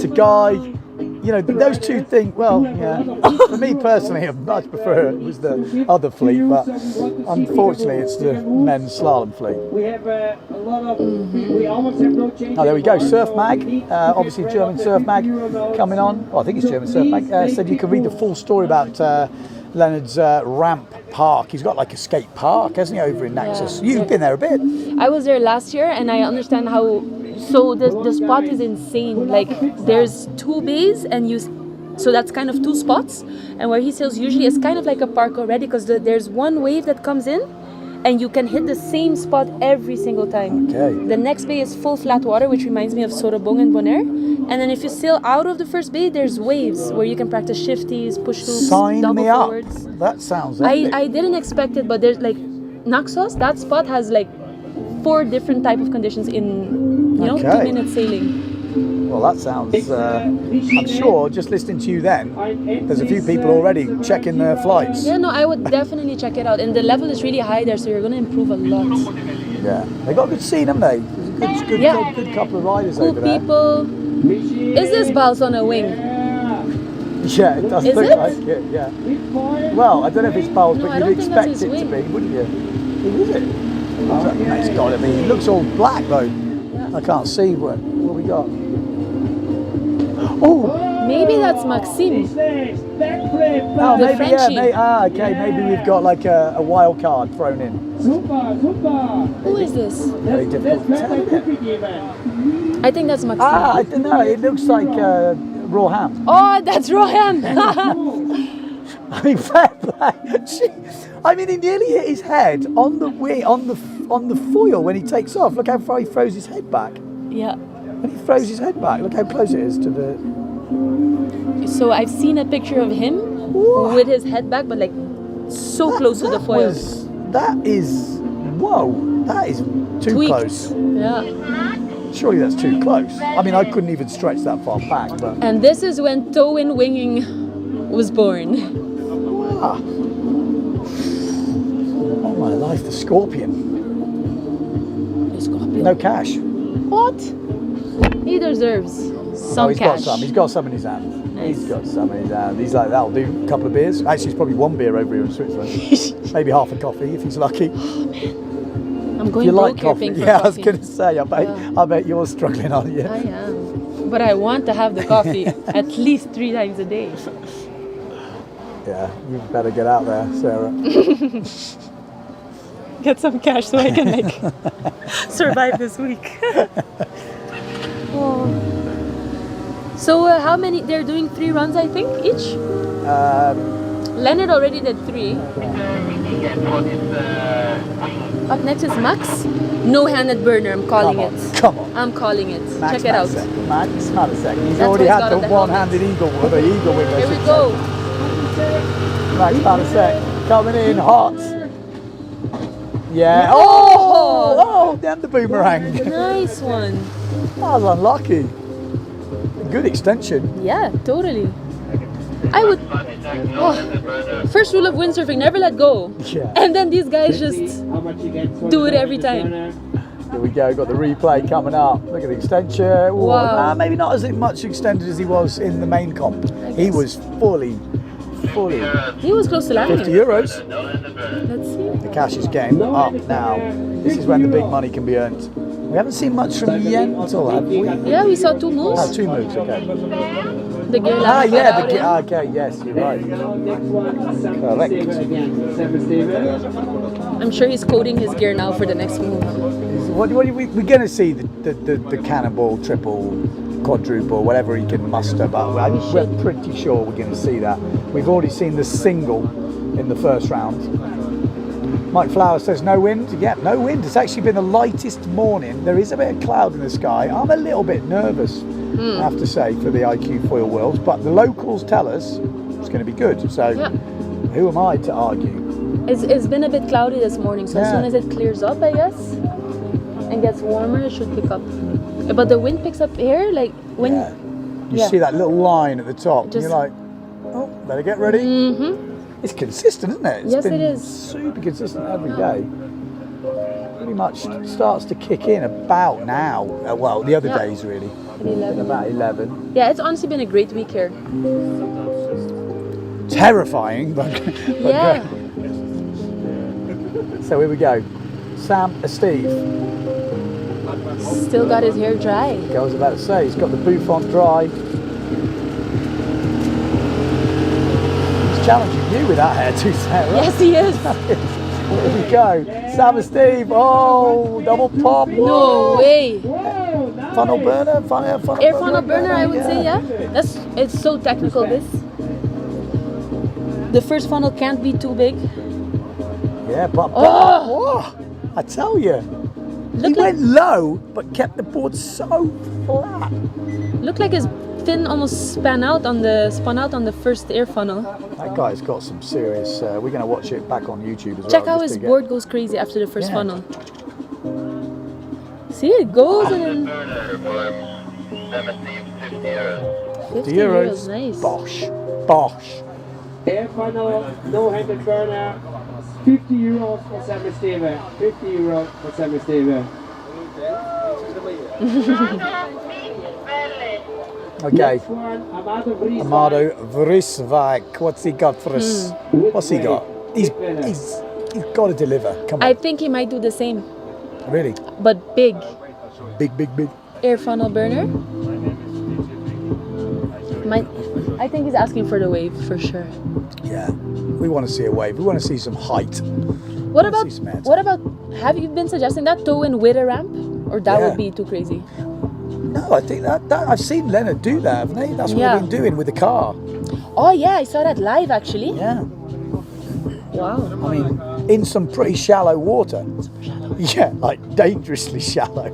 S1: a guy. You know, those two things. Well, yeah. For me personally, I much prefer it was the other fleet, but unfortunately, it's the men's slalom fleet.
S3: We have a lot of. We almost have no change.
S1: Oh, there we go. Surf Mag, obviously German Surf Mag coming on. Oh, I think it's German Surf Mag. Said you can read the full story about Leonard's ramp park. He's got like a skate park, hasn't he, over in Naxos?
S2: Yeah.
S1: You've been there a bit.
S2: I was there last year, and I understand how. So the spot is insane. Like there's 2 bays, and so that's kind of 2 spots. And where he sails usually is kind of like a park already, because there's one wave that comes in, and you can hit the same spot every single time.
S1: Okay.
S2: The next bay is full flat water, which reminds me of Sorobong and Bonaire. And then if you sail out of the first bay, there's waves where you can practice shifties, push loops,
S1: Sign
S2: double
S1: me up.
S2: forwards.
S1: That sounds epic.
S2: I didn't expect it, but there's like Naxos. That spot has like 4 different type of conditions in 2
S1: Okay.
S2: minutes sailing.
S1: Well, that sounds. I'm sure just listening to you then, there's a few people already checking their flights.
S2: Yeah, no, I would definitely check it out. And the level is really high there, so you're going to improve a lot.
S1: Yeah, they got a good scene, haven't they? There's a good couple of riders
S2: Cool
S1: over there.
S2: people. Is this Bals on a wing?
S1: Yeah, it does
S2: Is
S1: look
S2: it?
S1: like it. Yeah. Well, I don't know if it's Bowles,
S2: No, I
S1: but
S2: don't
S1: you'd
S2: think that's
S1: expect
S2: his
S1: it to
S2: wing.
S1: be, wouldn't you? Who is it? It's got to be. It looks all black though. I can't see what we got. Oh,
S2: Maybe that's Maxime.
S1: oh,
S2: The
S1: maybe
S2: Frenchie.
S1: okay. Maybe we've got like a wild card thrown in.
S2: Who is this?
S1: Very difficult to tell, isn't it?
S2: I think that's Maxime.
S1: I don't know. It looks like raw ham.
S2: Oh, that's Rohan.
S1: I mean, fair play. I mean, he nearly hit his head on the on the foil when he takes off. Look how far he throws his head back.
S2: Yeah.
S1: When he throws his head back, look how close it is to the.
S2: So I've seen a picture of him with his head back, but like so close to the foil.
S1: That is too
S2: Tweaked.
S1: close.
S2: Yeah.
S1: Surely that's too close. I mean, I couldn't even stretch that far back, but.
S2: And this is when toe-in winging was born.
S1: Ah. Oh my life, the Scorpion.
S2: The Scorpion.
S1: No cash.
S2: What? He deserves some
S1: He's
S2: cash.
S1: got some. He's got some in his hand.
S2: Nice.
S1: He's got some in his hand. He's like, that'll do a couple of beers. Actually, it's probably 1 beer over here in Switzerland. Maybe half a coffee if he's lucky.
S2: I'm going
S1: You
S2: broke
S1: like
S2: here
S1: coffee?
S2: paying for
S1: Yeah, I was
S2: coffee.
S1: going to say, I bet you're struggling on it.
S2: I am. But I want to have the coffee at least 3 times a day.
S1: Yeah, you better get out there, Sarah.
S2: Get some cash so I can like survive this week. Oh. So how many? They're doing 3 runs, I think, each. Leonard already did 3. Up next is Max. No-handed burner. I'm calling it.
S1: Come on.
S2: I'm calling it.
S1: Max
S2: Check it out.
S1: Madsen. Max Madsen. He's
S2: That's
S1: already
S2: what he's
S1: had
S2: got
S1: the
S2: on the
S1: one-handed eagle, or the eagle wing. I
S2: Here we
S1: should
S2: go.
S1: say. Max Madsen coming in hot. Yeah. Oh, damn the boomerang.
S2: Nice one.
S1: That was unlucky. Good extension.
S2: Yeah, totally. I would. Oh, first rule of windsurfing: never let go.
S1: Yeah.
S2: And then these guys just do it every time.
S1: Here we go. Got the replay coming up. Look at the extension. Ooh,
S2: Wow.
S1: maybe not as much extended as he was in the main comp. He was fully.
S2: He was close to landing.
S1: 50 euros.
S2: Let's see.
S1: The cash is getting up now. This is when the big money can be earned. We haven't seen much from Yentl, have we?
S2: Yeah, we saw 2 moves.
S1: Oh, 2 moves, okay.
S2: The gear
S1: Ah,
S2: lag
S1: yeah,
S2: fell out in.
S1: okay, yes, you're right.
S3: Now next one, Sam
S1: Correct.
S3: Steven again. Sam Steven.
S2: I'm sure he's coding his gear now for the next move.
S1: What are we're going to see the cannonball, triple, quadruple, whatever he can muster, but we're pretty sure we're going to see that. We've already seen the single in the first round. Mike Flower says no wind. Yeah, no wind. It's actually been the lightest morning. There is a bit of cloud in the sky. I'm a little bit nervous, I have to say, for the IQ Foil Worlds, but the locals tell us it's going to be good. So who am I to argue?
S2: It's been a bit cloudy this morning, so as soon as it clears up, I guess, and gets warmer, it should pick up. But the wind picks up here, like when
S1: you see that little line at the top, and you're like, oh, better get ready. It's consistent, isn't it? It's
S2: it is.
S1: Super consistent every day. Pretty much starts to kick in about now. Well, the other days really.
S2: At 11.
S1: About 11.
S2: Yeah, it's honestly been a great week here.
S1: Terrifying, but
S2: Yeah.
S1: great. So here we go. Sam Steve.
S2: Still got his hair dry.
S1: I was about to say, he's got the bouffant dry. He's challenging you with that hair too, Sarah.
S2: Yes, he is.
S1: Here we go. Sam Steve. Oh, double pop.
S2: No way.
S1: Funnel burner. Funnel
S2: Air funnel burner, I would say, yeah. It's so technical, this. The first funnel can't be too big.
S1: Yeah, but I tell you, he
S2: Look
S1: went low, but kept the board so flat.
S2: Looked like his fin almost spun out on the first air funnel.
S1: That guy's got some serious. We're going to watch it back on YouTube as well.
S2: Check how
S1: just
S2: his
S1: to get-
S2: board goes crazy after the first funnel. See, it goes and then 50 euros, nice.
S1: Bosh.
S3: Air funnel, no-handed burner. 50 euros for Sam Steven. 50 euros for Sam Steven.
S1: Okay.
S3: Next one,
S1: Amado Vrisvak. What's he got for us? What's he got? He's got to deliver. Come on.
S2: I think he might do the same,
S1: Really?
S2: but big.
S1: Big.
S2: Air funnel burner. I think he's asking for the wave for sure.
S1: Yeah. We want to see a wave. We want to see some height.
S2: What about? Have you been suggesting that toe in with a ramp, or that would be too crazy?
S1: No, I think that I've seen Leonard do that, haven't they? That's what they've been doing with the car.
S2: Oh yeah, I saw that live actually.
S1: Yeah.
S2: Wow.
S1: I mean, in some pretty shallow water. Yeah, like dangerously shallow.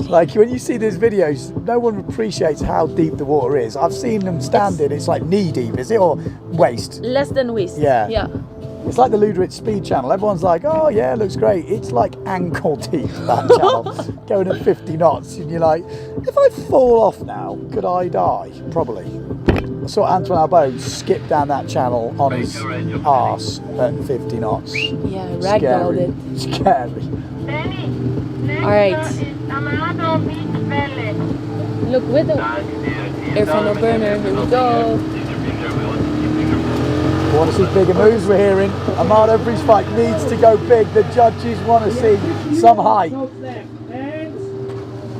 S1: Like when you see these videos, no one appreciates how deep the water is. I've seen them standing, it's like knee deep, is it? Or waist?
S2: Less than waist.
S1: Yeah.
S2: Yeah.
S1: It's like the Luderitz Speed Channel. Everyone's like, oh yeah, it looks great. It's like ankle deep, that channel, going at 50 knots. And you're like, if I fall off now, could I die? Probably. I saw Antoine Albo skip down that channel on his arse at 50 knots.
S2: Yeah, ragdolled it.
S1: Scary.
S2: All right. Look with the air funnel burner. Here we go.
S1: We want to see bigger moves, we're hearing. Amado Vrisvak needs to go big. The judges want to see some height.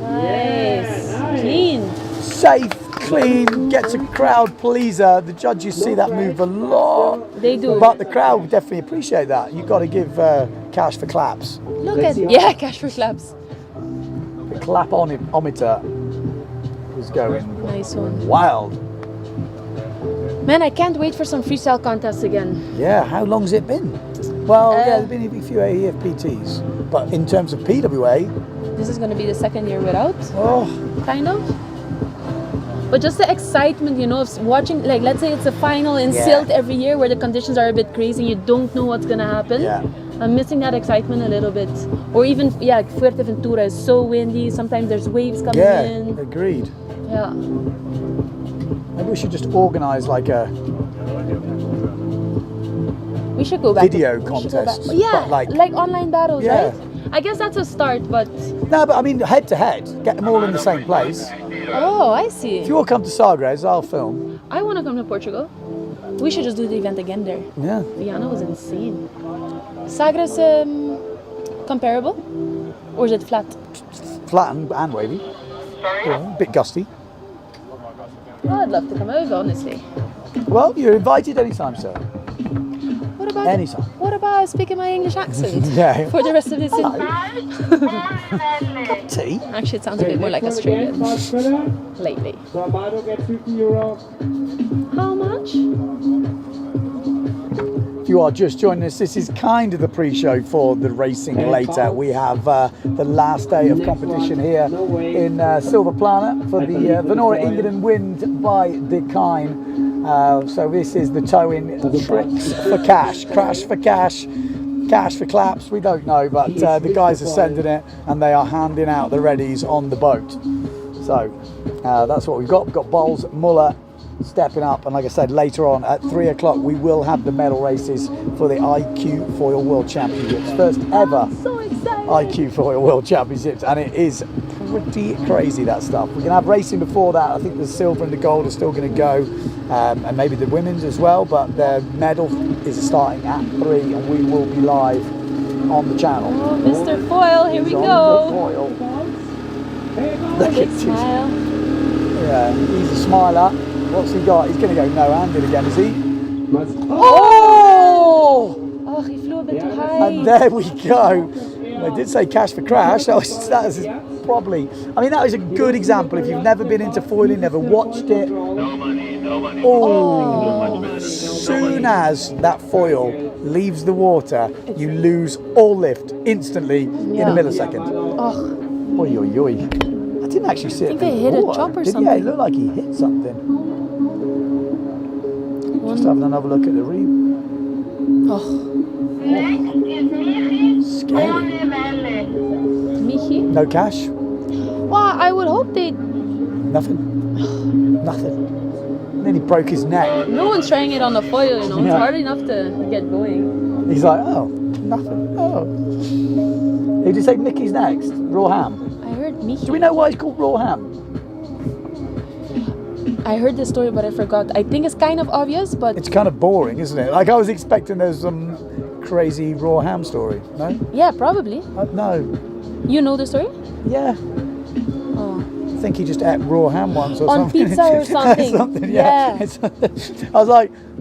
S2: Nice. Clean.
S1: Safe, clean, gets a crowd pleaser. The judges see that move a lot.
S2: They do.
S1: But the crowd definitely appreciate that. You've got to give cash for claps.
S2: Look at cash for claps.
S1: The clap-ometer is going
S2: Nice one.
S1: wild.
S2: Man, I can't wait for some freestyle contests again.
S1: Yeah, how long's it been? Well, there's been a few EFPTs. But in terms of PWA...
S2: This is going to be the second year without,
S1: Oh,
S2: kind of. But just the excitement, you know, of watching, like, let's say it's a final in Silt every year where the conditions are a bit crazy, you don't know what's going to happen.
S1: yeah.
S2: I'm missing that excitement a little bit. Or even, like Fuerteventura is so windy, sometimes there's waves coming in.
S1: Agreed.
S2: Yeah.
S1: Maybe we should just organise like a
S2: We should go back.
S1: video
S2: We should
S1: contest.
S2: go back. Yeah,
S1: but
S2: like online battles,
S1: Yeah.
S2: right? I guess that's a start, but...
S1: No, but I mean head to head. Get them all in the same place.
S2: Oh, I see.
S1: If you all come to Sagres, I'll film.
S2: I want to come to Portugal. We should just do the event again there.
S1: Yeah.
S2: Viana was insane. Sagres comparable? Or is it flat?
S1: flat and wavy. Yeah, a bit gusty.
S2: Oh, I'd love to come over, honestly.
S1: Well, you're invited anytime, sir.
S2: What about
S1: Anytime.
S2: What about speaking my English accent
S1: Yeah.
S2: for the rest of this?
S1: Tea.
S2: Actually, it sounds a bit more like Australian lately.
S3: So Mano gets 50 euro.
S2: How much?
S1: If you are just joining us, this is kind of the pre-show for the racing later. We have the last day of competition here in Silver Planet for the Vanora Engadinwind by Dekine. So this is the towing tricks for cash, crash for cash, cash for claps, we don't know, but the guys are sending it and they are handing out the readies on the boat. So that's what we've got. We've got Bowles, Muller stepping up, and like I said, later on at 3 o'clock we will have the medal races for the IQ Foil World Championships, first ever IQ Foil World Championships, and it is pretty crazy, that stuff. We're going to have racing before that. I think the silver and the gold are still going to go, and maybe the women's as well, but the medal is starting at 3 and we will be live on the channel.
S2: Oh, Mr. Foil, here we go.
S1: Look at
S2: Big
S1: this.
S2: smile.
S1: Yeah, he's a smiler. What's he got? He's going to go no-handed again, is he?
S2: Oh! Oh, he flew a bit too high.
S1: And there we go. I did say cash for crash. That was probably, I mean, that was a good example. If you've never been into foiling, never watched it. Oh, as soon as that foil leaves the water, you lose all lift instantly in a millisecond.
S2: Oh.
S1: Oi, oi, oi. I didn't actually see it.
S2: I think I hit a chop or something.
S1: Yeah, it looked like he hit something. Just having another look at the
S2: Oh.
S1: Scary.
S2: Michi?
S1: No cash?
S2: Well, I would hope they...
S1: Nothing. Nothing. And then he broke his neck.
S2: No one's trying it on the foil, you know. It's
S1: Yeah.
S2: hard enough to get going.
S1: He's like, oh, nothing. Oh. Did you say Mickey's next? Raw ham.
S2: I heard Michi.
S1: Do we know why it's called raw ham?
S2: I heard this story, but I forgot. I think it's kind of obvious, but...
S1: It's kind of boring, isn't it? Like, I was expecting there's some crazy raw ham story. No?
S2: Yeah, probably.
S1: No.
S2: You know the story?
S1: Yeah.
S2: Oh.
S1: I think he just ate raw ham once or
S2: On
S1: something.
S2: pizza or something.
S1: Yeah.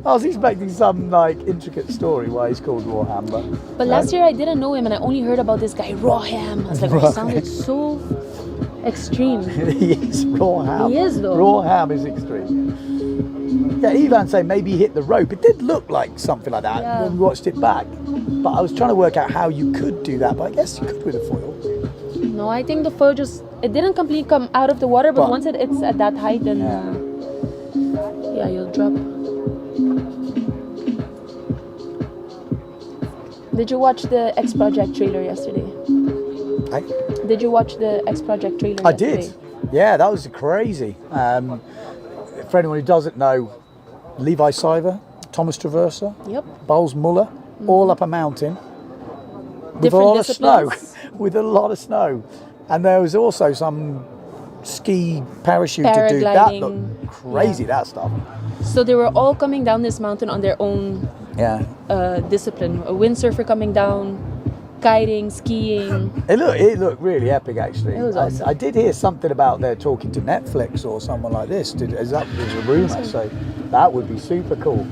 S1: I was expecting some like intricate story why he's called raw ham,
S2: But last year I didn't know him and I only heard about this guy, Raw Ham. I was like,
S1: Raw
S2: it sounded so extreme.
S1: He is raw ham.
S2: He is though.
S1: Raw ham is extreme. Yeah, Ivan saying maybe he hit the rope. It did look like something like that
S2: Yeah.
S1: when we watched it back. But I was trying to work out how you could do that, but I guess you could with a foil.
S2: No, I think the foil just, it didn't completely come out of the water, but once it's at that height, then yeah, you'll drop. Did you watch the X Project trailer yesterday? Did you watch the X Project trailer
S1: I
S2: yesterday?
S1: did. Yeah, that was crazy. For anyone who doesn't know, Levi Siver, Thomas Traverser,
S2: Yep.
S1: Bowles Muller, all up a mountain with
S2: Different
S1: a lot of snow.
S2: disciplines.
S1: With a lot of snow. And there was also some ski parachute to do. That
S2: Paragliding.
S1: looked crazy, that stuff.
S2: So they were all coming down this mountain on their own
S1: Yeah.
S2: discipline. A windsurfer coming down, kiting, skiing.
S1: It looked really epic, actually.
S2: It was awesome.
S1: I did hear something about they're talking to Netflix or someone like this. Is that was a rumor? So that would be super cool.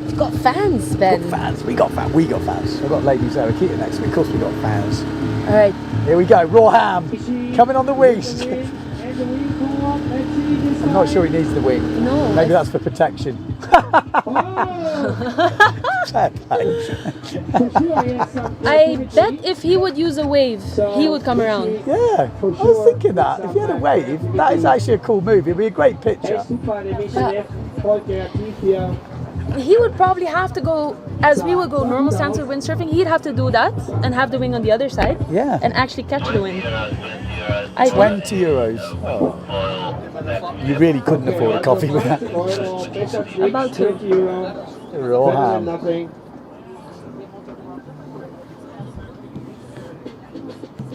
S2: You've got fans, Ben.
S1: We got fans. I've got Lady Sarah Keaton next to me. Of course we got fans.
S2: All right.
S1: Here we go. Raw ham coming on the wings. I'm not sure he needs the wing.
S2: No.
S1: Maybe that's for protection. Fair play.
S2: I bet if he would use a wave, he would come around.
S1: Yeah, I was thinking that. If you had a wave, that is actually a cool move. It'd be a great picture.
S2: He would probably have to go, as we would go normal stance with windsurfing, he'd have to do that and have the wing on the other side.
S1: Yeah.
S2: And actually catch the wind.
S1: 20 euros. Oh. You really couldn't afford a coffee with that.
S2: About to.
S1: Raw ham.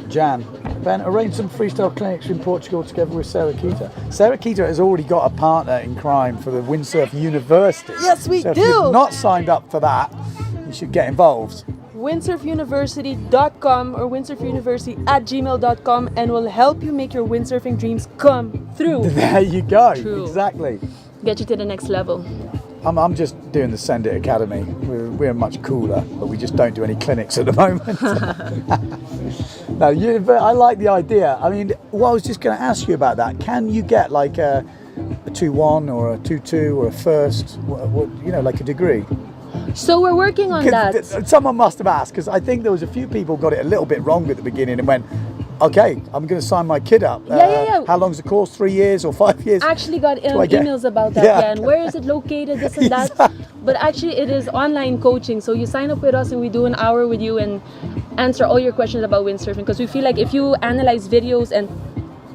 S1: Jan, Ben, arrange some freestyle clinics in Portugal together with Sarah Keita. Sarah Keita has already got a partner in crime for the Windsurf University.
S2: Yes, we
S1: so
S2: do.
S1: If you've not signed up for that, you should get involved.
S2: windsurfuniversity.com or windsurfuniversity@gmail.com, and we'll help you make your windsurfing dreams come through.
S1: There you go.
S2: True.
S1: Exactly.
S2: Get you to the next level.
S1: I'm just doing the Send It Academy. We're much cooler, but we just don't do any clinics at the moment. No, but I like the idea. I mean, well, I was just going to ask you about that. Can you get like a 2-1 or a 2-2 or a first, like a degree?
S2: So we're working on that.
S1: Someone must have asked, because I think there was a few people got it a little bit wrong at the beginning and went, okay, I'm going to sign my kid up.
S2: Yeah.
S1: How long's the course? 3 years or 5 years?
S2: Actually got emails about that, and where is it located, this and that.
S1: Exactly.
S2: But actually it is online coaching, so you sign up with us and we do an hour with you and answer all your questions about windsurfing, because we feel like if you analyze videos and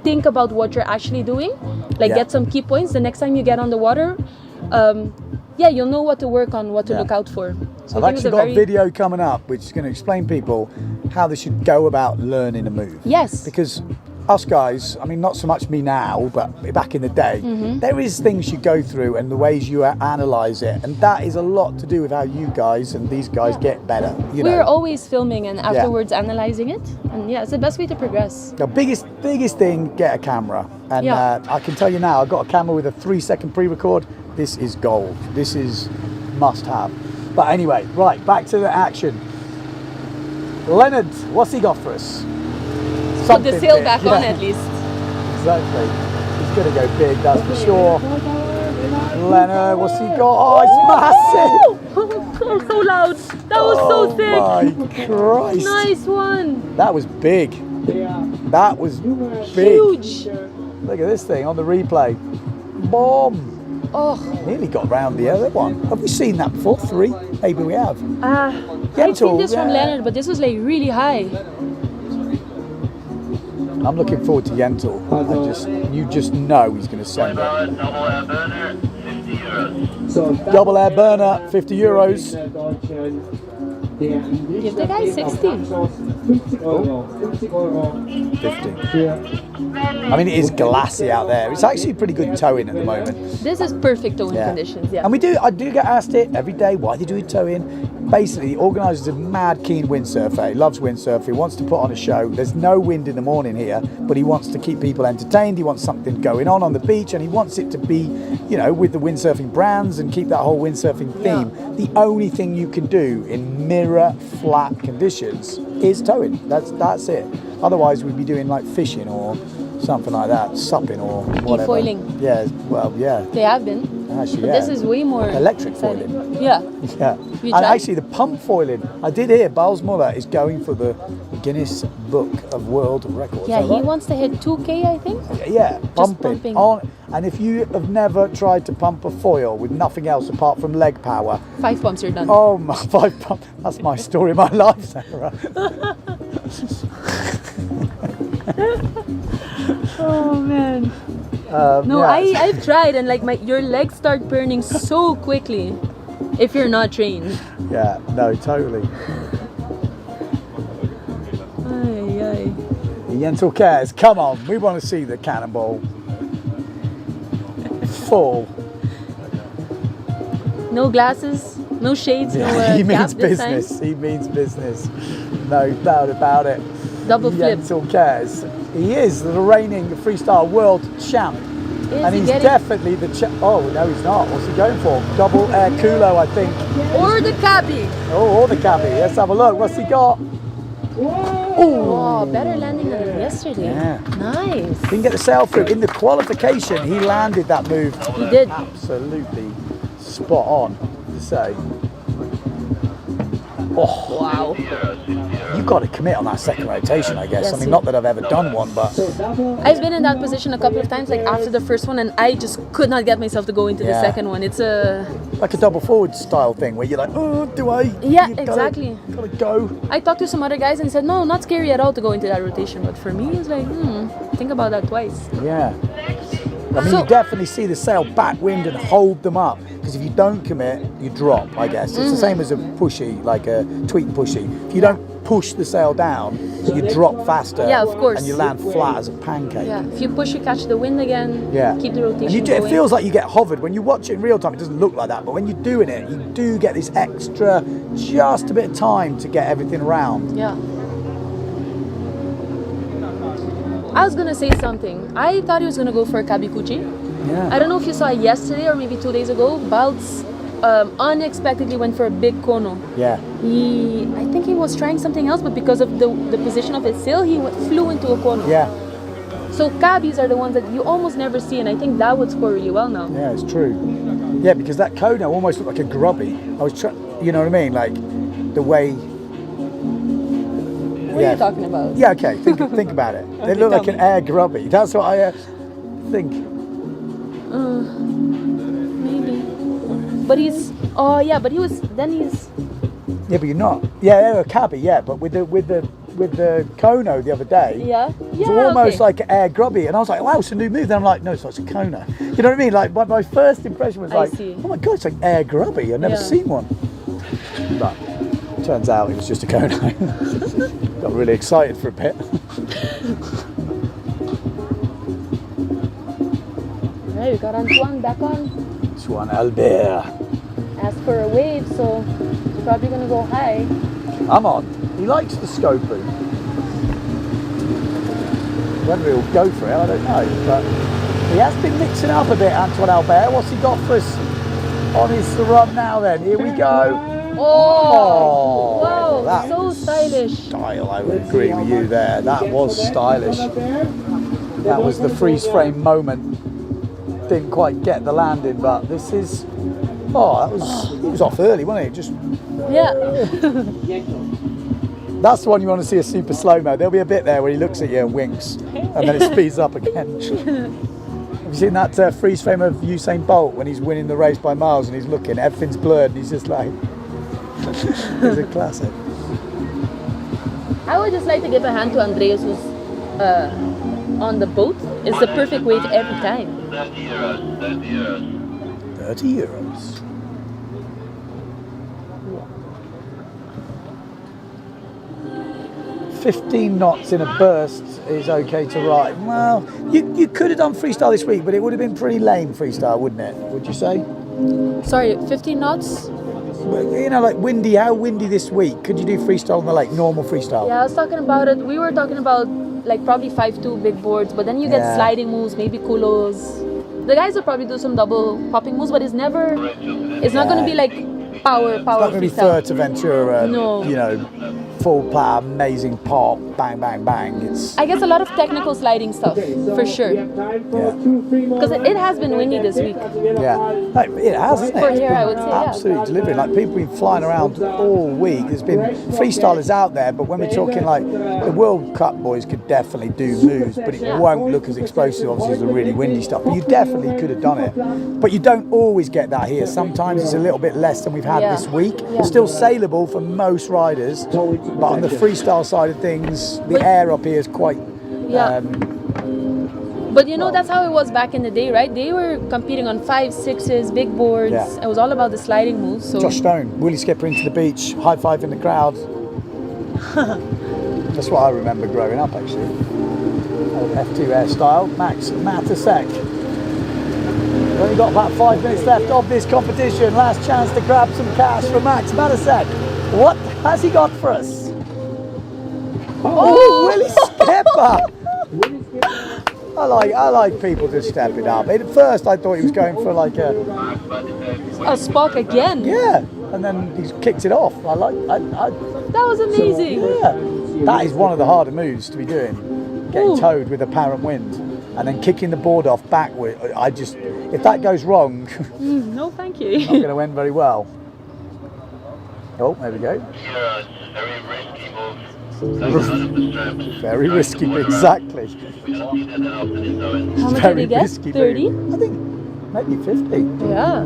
S2: think about what you're actually doing, like get some key points, the next time you get on the water, you'll know what to work on, what to look out for. So
S1: I've actually got a video coming up which is going to explain people how they should go about learning a move.
S2: Yes.
S1: Because us guys, I mean, not so much me now, but back in the day, there is things you go through and the ways you analyse it, and that is a lot to do with how you guys and these guys get better.
S2: We're always filming and afterwards analysing it, and it's the best way to progress.
S1: The biggest thing, get a camera, and I can tell you now, I've got a camera with a 3-second pre-record. This is gold. This is must have. But anyway, right, back to the action. Leonard, what's he got for us?
S2: Put the sail back on at least.
S1: Exactly. He's going to go big, that's for sure. Leonard, what's he got? Oh, it's massive!
S2: So loud. That was so sick.
S1: Oh my Christ.
S2: Nice one.
S1: That was big. That was big.
S2: Huge.
S1: Look at this thing on the replay. Boom.
S2: Oh.
S1: Nearly got round the other one. Have we seen that before? 3? Maybe we have.
S2: I've seen this from Leonard, but this was like really high.
S1: I'm looking forward to Yentl. You just know he's going to send it. Double air burner, 50 euros.
S2: Give the guy 60.
S1: 50. I mean, it is glassy out there. It's actually pretty good towing at the moment.
S2: This is perfect towing conditions,
S1: And I do get asked it every day, why they do towing? Basically, the organiser's a mad keen windsurfer. He loves windsurfing, he wants to put on a show. There's no wind in the morning here, but he wants to keep people entertained. He wants something going on the beach, and he wants it to be, with the windsurfing brands and keep that whole windsurfing theme. The only thing you can do in mirror flat conditions is towing. That's it. Otherwise, we'd be doing like fishing or something like that, supping or whatever.
S2: E-foiling.
S1: Yeah, well, yeah.
S2: They have been.
S1: Actually,
S2: but this is way more
S1: electric
S2: exciting.
S1: foiling.
S2: Yeah.
S1: And actually, the pump foiling. I did hear Bals Muller is going for the Guinness Book of World Records.
S2: Yeah, he wants to hit 2K, I think.
S1: Yeah, pumping. And if you have never tried to pump a foil with nothing else apart from leg power,
S2: 5 pumps, you're done.
S1: Oh, my 5 pumps. That's my story of my life, Sarah.
S2: Oh man. I've tried, and like your legs start burning so quickly if you're not trained.
S1: Yeah, no, totally. Yentl Cares, come on, we want to see the cannonball. Full.
S2: No glasses, no shades, no
S1: he means
S2: cap this
S1: business.
S2: time.
S1: He means business. No doubt about it.
S2: Double flip.
S1: Yentl Cares. He is the reigning freestyle world champ. And he's definitely the oh, no, he's not. What's he going for? Double air culo, I think.
S2: Or the cabbie.
S1: Oh, or the cabbie. Let's have a look. What's he got?
S2: Oh, better landing than yesterday.
S1: Yeah.
S2: Nice.
S1: Didn't get the sail through. In the qualification, he landed that move.
S2: He did.
S1: Absolutely spot on, to say. Oh,
S2: wow.
S1: You've got to commit on that second rotation, I guess.
S2: Yes,
S1: I mean, not that I've ever done one, but...
S2: I've been in that position a couple of times, like after the first one, and I just could not get myself to go into the second one. It's
S1: like a double forward style thing, where you're like, oh, do I?
S2: Yeah, exactly.
S1: Gotta go.
S2: I talked to some other guys and they said, no, not scary at all to go into that rotation. But for me, it's like, think about that twice.
S1: Yeah. I mean, you definitely see the sail backwind and hold them up, because if you don't commit, you drop, I guess. It's the same as a pushy, like a tweak pushy. If you don't push the sail down, you drop faster.
S2: Yeah, of course.
S1: And you land flat as a pancake.
S2: Yeah, if you push, you catch the wind again.
S1: Yeah.
S2: Keep the rotation
S1: And
S2: going.
S1: it feels like you get hovered. When you watch it in real time, it doesn't look like that. But when you're doing it, you do get this extra, just a bit of time to get everything round.
S2: Yeah. I was gonna say something. I thought he was gonna go for a Kabikuchi.
S1: Yeah.
S2: I don't know if you saw it yesterday or maybe 2 days ago. Baltz unexpectedly went for a big kono.
S1: Yeah.
S2: I think he was trying something else, but because of the position of his sail, he flew into a kono.
S1: Yeah.
S2: So cabbies are the ones that you almost never see, and I think that would score really well now.
S1: Yeah, it's true. Yeah, because that kono almost looked like a grubby. I was trying, you know what I mean? Like the way.
S2: What are you talking about?
S1: Yeah, okay. Think about it. They look like an air grubby. That's what I think.
S2: Maybe. But he's. Oh yeah, but he was. Then he's.
S1: Yeah, but you're not. Yeah, they're a cabbie. Yeah, but with the kono the other day.
S2: Yeah.
S1: It's almost like an air grubby, and I was like, "Wow, it's a new move." Then I'm like, "No, it's not. It's a kono." You know what I mean? Like my first impression was like,
S2: see.
S1: "Oh my god, it's like air grubby. I've never seen one." But turns out it was just a kono. Got really excited for a bit.
S2: Right, we got Antoine back on.
S1: Antoine Albert.
S2: Asked for a wave, so he's probably gonna go high.
S1: I'm on. He likes the scoping. Whether he'll go for it, I don't know. But he has been mixing up a bit, Antoine Albert. What's he got for us on his run now then? Here we go.
S2: Oh! Wow,
S1: that
S2: so
S1: was
S2: stylish.
S1: Style, I would agree with you there. That was stylish. That was the freeze frame moment. Didn't quite get the landing, but this is. Oh, that was. He was off early, wasn't he? Just.
S2: Yeah.
S1: That's the one you want to see a super slow mo. There'll be a bit there where he looks at you and winks, and then it speeds up again. Have you seen that freeze frame of Usain Bolt when he's winning the race by miles and he's looking, everything's blurred, and he's just like. It's a classic.
S2: I would just like to give a hand to Andreas, who's on the boat. It's the perfect weight every time.
S4: 30 euros, 30 euros.
S1: 30 euros. Yeah. 15 knots in a burst is okay to ride. Well, you could have done freestyle this week, but it would have been pretty lame freestyle, wouldn't it? Would you say?
S2: Sorry, 15 knots?
S1: You know, like windy, how windy this week? Could you do freestyle on the lake, normal freestyle?
S2: Yeah, I was talking about it. We were talking about like probably 5-2 big boards, but then you get sliding moves, maybe culos. The guys will probably do some double popping moves, but it's not going to be like power
S1: It's not going to be
S2: freestyle.
S1: Fuerteventura,
S2: No.
S1: you know, full platter, amazing pop, bang, bang, bang. It's
S2: I guess a lot of technical sliding stuff, for sure. Because it has been windy this week.
S1: Yeah, like, it has, isn't it?
S2: For
S1: It's
S2: here,
S1: been
S2: I would say, yeah.
S1: absolutely delivering. Like people have been flying around all week. There's been freestylers out there, but when we're talking like the World Cup boys could definitely do moves, but it won't look as explosive, obviously, as the really windy stuff. But you definitely could have done it. But you don't always get that here. Sometimes it's a little bit less than we've had this week. Still saleable for most riders, but on the freestyle side of things, the air up here is quite.
S2: But you know, that's how it was back in the day, right? They were competing on 5, 6s, big boards.
S1: Yeah.
S2: It was all about the sliding moves. So
S1: Josh Stone, Willie Skipper into the beach, high five in the crowd. That's what I remember growing up, actually. Old F2 hairstyle. Max Matasek. We've only got about 5 minutes left of this competition. Last chance to grab some cash for Max Matasek. What has he got for us? Oh, Willie Skipper! I like people just stepping up. At first, I thought he was going for like a
S2: Spock again.
S1: yeah, and then he's kicked it off.
S2: That was amazing.
S1: Yeah, that is one of the harder moves to be doing. Getting towed with apparent wind and then kicking the board off backward. If that goes wrong,
S2: No, thank you.
S1: not going to end very well. Oh, there we go.
S4: Very risky move.
S1: Very risky, exactly.
S4: We don't need that often in Owen.
S2: How much
S1: Very
S2: did he get?
S1: risky
S2: 30?
S1: move. I think maybe 50.
S2: Yeah.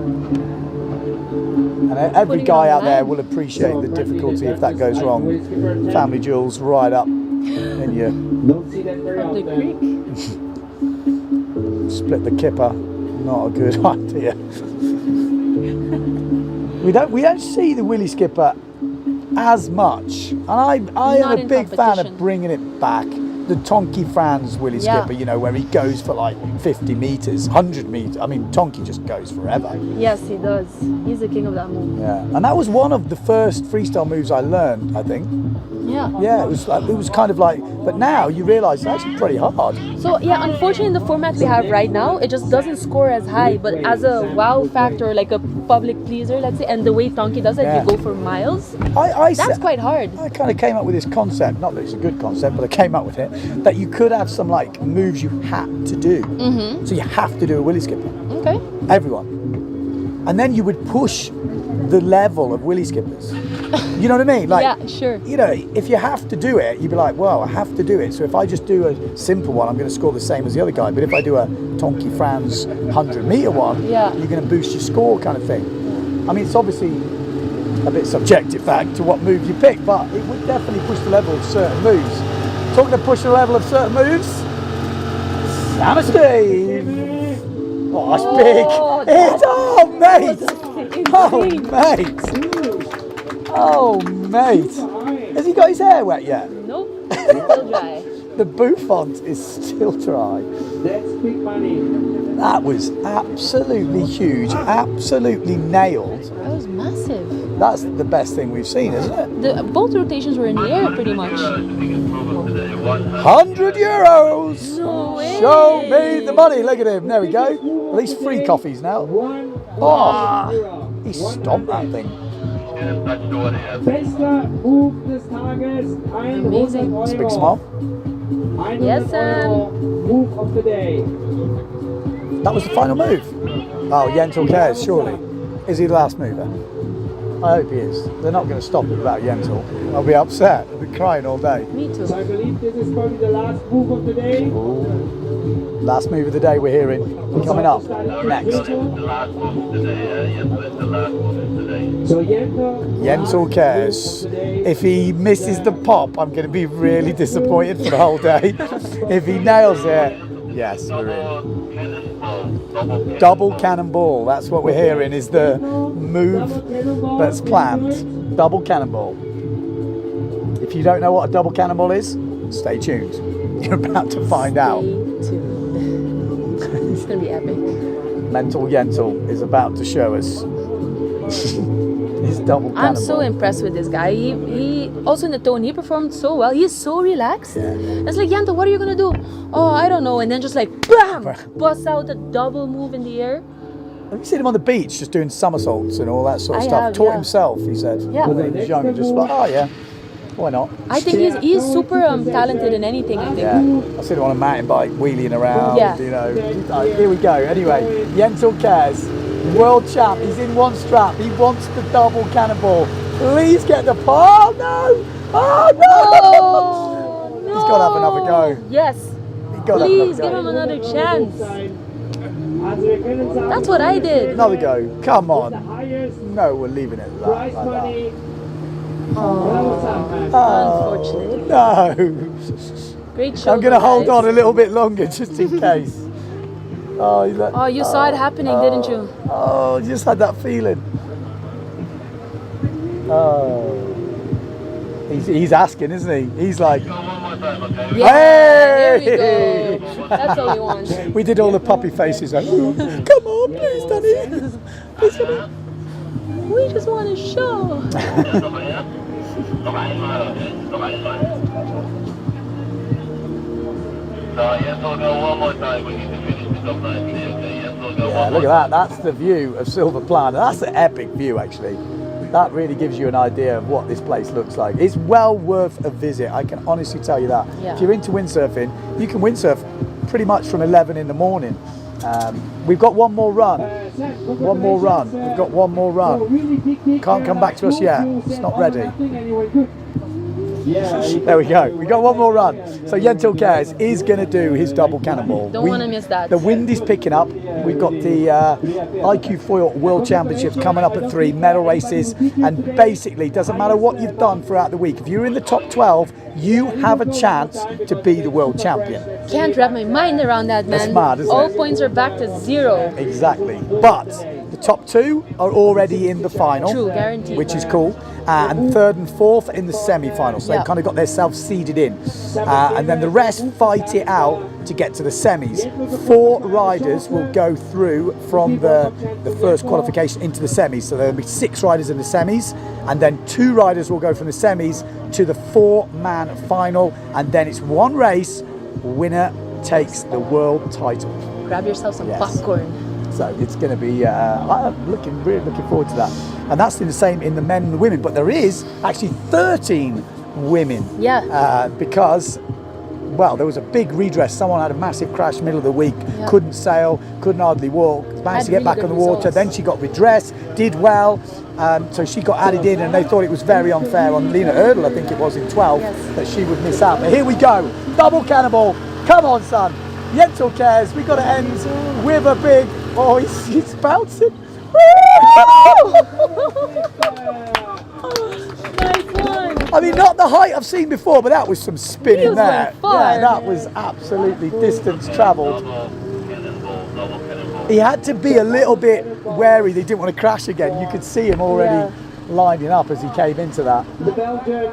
S1: And every
S2: Putting
S1: guy
S2: it on
S1: out there
S2: line.
S1: will appreciate the difficulty if that goes wrong. Family jewels right up in your
S3: Don't see that very
S2: From the
S3: often.
S2: creek.
S1: Split the kipper. Not a good idea. we don't see the Willy Skipper as much, and I am
S2: Not
S1: a
S2: in
S1: big fan
S2: competition.
S1: of bringing it back. The Tonky Franz Willy
S2: Yeah.
S1: Skipper, you know, where he goes for like 50 meters, 100 meters. I mean, Tonky just goes forever.
S2: Yes, he does. He's the king of that move.
S1: Yeah, and that was one of the first freestyle moves I learned, I think.
S2: Yeah.
S1: Yeah, it was kind of like, but now you realise it's actually pretty hard.
S2: So yeah, unfortunately, in the format we have right now, it just doesn't score as high. But as a wow factor, like a public pleaser, let's say, and the way Tonky does it,
S1: Yeah.
S2: you go for miles.
S1: I
S2: That's quite hard.
S1: I kind of came up with this concept, not that it's a good concept, but I came up with it, that you could have some like moves you had to do.
S2: Mm-hmm.
S1: So you have to do a Willy Skipper,
S2: Okay.
S1: everyone. And then you would push the level of Willy Skippers. You know what I mean? Like,
S2: Yeah, sure.
S1: you know, if you have to do it, you'd be like, well, I have to do it. So if I just do a simple one, I'm going to score the same as the other guy. But if I do a Tonky Franz 100-meter one,
S2: Yeah.
S1: you're going to boost your score kind of thing. I mean, it's obviously a bit subjective fact to what move you pick, but it would definitely push the level of certain moves. Talking of pushing the level of certain moves, Sam and Steve. Oh, that's big.
S2: Oh,
S1: It's, oh, mate. Oh,
S2: Insane.
S1: mate. Oh, mate. Has he got his hair wet yet?
S2: Nope. Still dry.
S1: The bouffant is still dry.
S3: That's big money.
S1: That was absolutely huge, absolutely nailed.
S2: That was massive.
S1: That's the best thing we've seen, isn't it?
S2: Both rotations were in the air pretty much.
S1: 100 euros!
S2: No way.
S1: Show me the money. Look at him. There we go. At least 3 coffees now. Oh, he stomped that thing.
S3: Bester Move des Tages, 100
S2: Amazing.
S3: Euro.
S1: It's a big smile.
S3: 100
S2: Yes, Sam.
S3: Euro Move of the day.
S1: That was the final move. Oh, Yentl Cares, surely. Is he the last mover? I hope he is. They're not going to stop it without Yentl. I'll be upset. I'll be crying all day.
S2: Me too.
S3: So I believe this is probably the last move of the day.
S1: Last move of the day we're hearing. Coming up next.
S4: The last move today, Yentl is the last move today.
S3: So Yentl.
S1: Yentl Cares. If he misses the pop, I'm going to be really disappointed for the whole day. If he nails it, yes, we're in. Double cannonball. That's what we're hearing is the move that's planned. Double cannonball. If you don't know what a double cannonball is, stay tuned. You're about to find out.
S2: Stay tuned. It's gonna be epic.
S1: Mental Yentl is about to show us his double cannonball.
S2: I'm so impressed with this guy. He also in the tone, he performed so well. He's so relaxed.
S1: Yeah.
S2: It's like, Yentl, what are you gonna do? Oh, I don't know. And then just like bam, busts out a double move in the air.
S1: Have you seen him on the beach just doing somersaults and all that sort of
S2: I
S1: stuff?
S2: have,
S1: Taught
S2: yeah.
S1: himself, he said.
S2: Yeah.
S1: When he was young, and just like, oh yeah, why not?
S2: I think he's super talented in anything. I think.
S1: Yeah, I've seen him on a mountain bike wheeling around.
S2: Yeah.
S1: You know, here we go. Anyway, Yentl Cares, world champ. He's in one strap. He wants the double cannonball. Please get the oh no! Oh no!
S2: Oh, no.
S1: He's got to have another go.
S2: Yes.
S1: He's got to
S2: Please
S1: have
S2: give him
S1: another
S2: another chance. That's what I did.
S1: Another go. Come
S3: The
S1: on.
S3: highest
S1: No, we're leaving it
S3: prize
S1: like that.
S3: money.
S1: Oh,
S2: Unfortunately.
S1: no.
S2: Great show.
S1: I'm going to hold
S2: guys.
S1: on a little bit longer just in case. Oh,
S2: You saw it happening, didn't you?
S1: Oh, just had that feeling. Oh. He's asking, isn't he? He's like,
S4: One more time, okay?
S2: Yeah,
S1: Hey!
S2: there we go. That's all we want.
S1: we did all the puppy faces. Like, come on, please, Danny. Please, Danny.
S2: We just want to show.
S4: Noch einmal, okay? Noch einmal. So, Yentl, go one more time. We need to finish this up nicely, okay? Yentl, go
S1: Yeah,
S4: one
S1: look
S4: more
S1: at that. That's the view of Silver Planet. That's an epic view, actually. That really gives you an idea of what this place looks like. It's well worth a visit. I can honestly tell you that.
S2: Yeah.
S1: If you're into windsurfing, you can windsurf pretty much from 11 in the morning. We've got one more run. One more run. We've got one more run. Can't come back to us yet. It's not ready. There we go. We got one more run. So Yentl Cares is going to do his double cannonball.
S2: Don't want to miss that.
S1: The wind is picking up. We've got the IQ Foil World Championships coming up at 3, medal races, and basically doesn't matter what you've done throughout the week. If you're in the top 12, you have a chance to be the world champion.
S2: Can't wrap my mind around that, man.
S1: That's mad, isn't
S2: All
S1: it?
S2: points are back to 0.
S1: Exactly. But the top 2 are already in the final.
S2: True, guaranteed.
S1: Which is cool. And 3rd and 4th in the semi-final. So they've kind of got themselves seeded in. And then the rest fight it out to get to the semis. 4 riders will go through from the first qualification into the semis. So there'll be 6 riders in the semis. And then 2 riders will go from the semis to the 4-man final. And then it's one race. Winner takes the world title.
S2: Grab yourself some
S1: Yes.
S2: popcorn.
S1: So it's going to be, I'm really looking forward to that. And that's the same in the men and the women, but there is actually 13 women.
S2: Yeah.
S1: Because, well, there was a big redress. Someone had a massive crash middle of the week, couldn't sail, couldn't hardly walk, managed to get
S2: really
S1: back
S2: good
S1: on the water.
S2: results.
S1: Then she got redressed, did well. So she got added in, and they thought it was very unfair on Lena Erdl, I think it was in 12, that she would miss out. But here we go, double cannonball. Come on, son. Yentl Cares. We've got to end with a big. Oh, he's bouncing.
S2: Nice one.
S1: I mean, not the height I've seen before, but that was some spinning
S2: Heels
S1: there.
S2: went far.
S1: Yeah, that was absolutely distance travelled. He had to be a little bit wary. They didn't want to crash again. You could see him already lining up as he came into that.
S3: The Belgian.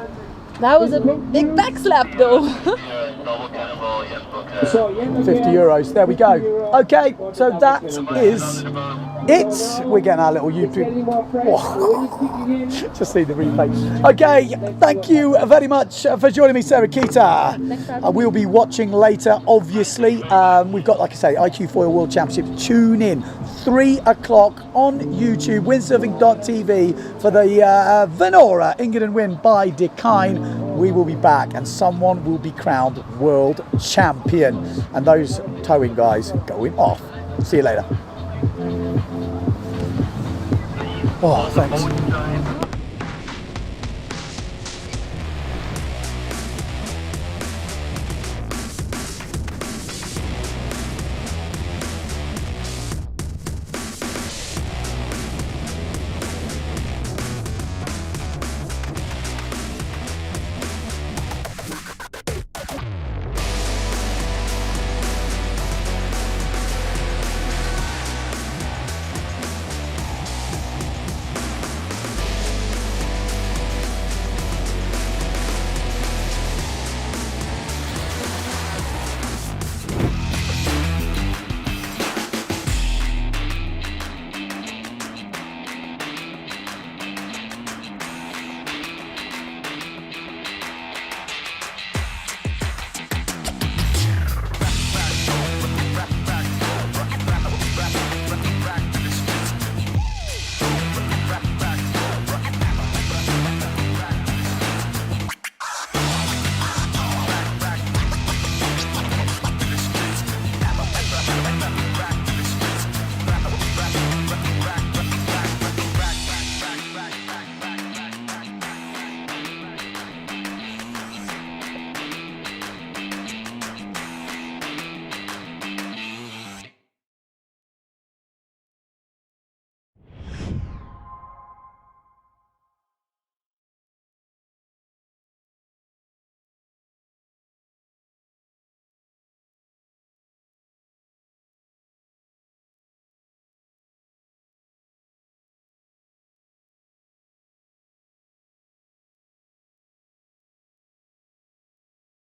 S2: That was a big back slap, though.
S3: So, Yentl
S1: 50
S3: Cares,
S1: euros. There we go.
S3: 50 euro.
S1: Okay, so that is it. We're getting our little
S3: Getting
S1: YouTube.
S3: more pressure. When you kick again,
S1: Just see the replay. Okay, thank you very much for joining me, Sarah Kita. We'll be watching later, obviously. We've got, like I say, IQ Foil World Championship. Tune in, 3 o'clock on YouTube, Windsurfing.TV for the Vanora Engadinwind by Decine. We will be back and someone will be crowned world champion. And those towing guys going off. See you later. Oh, thanks.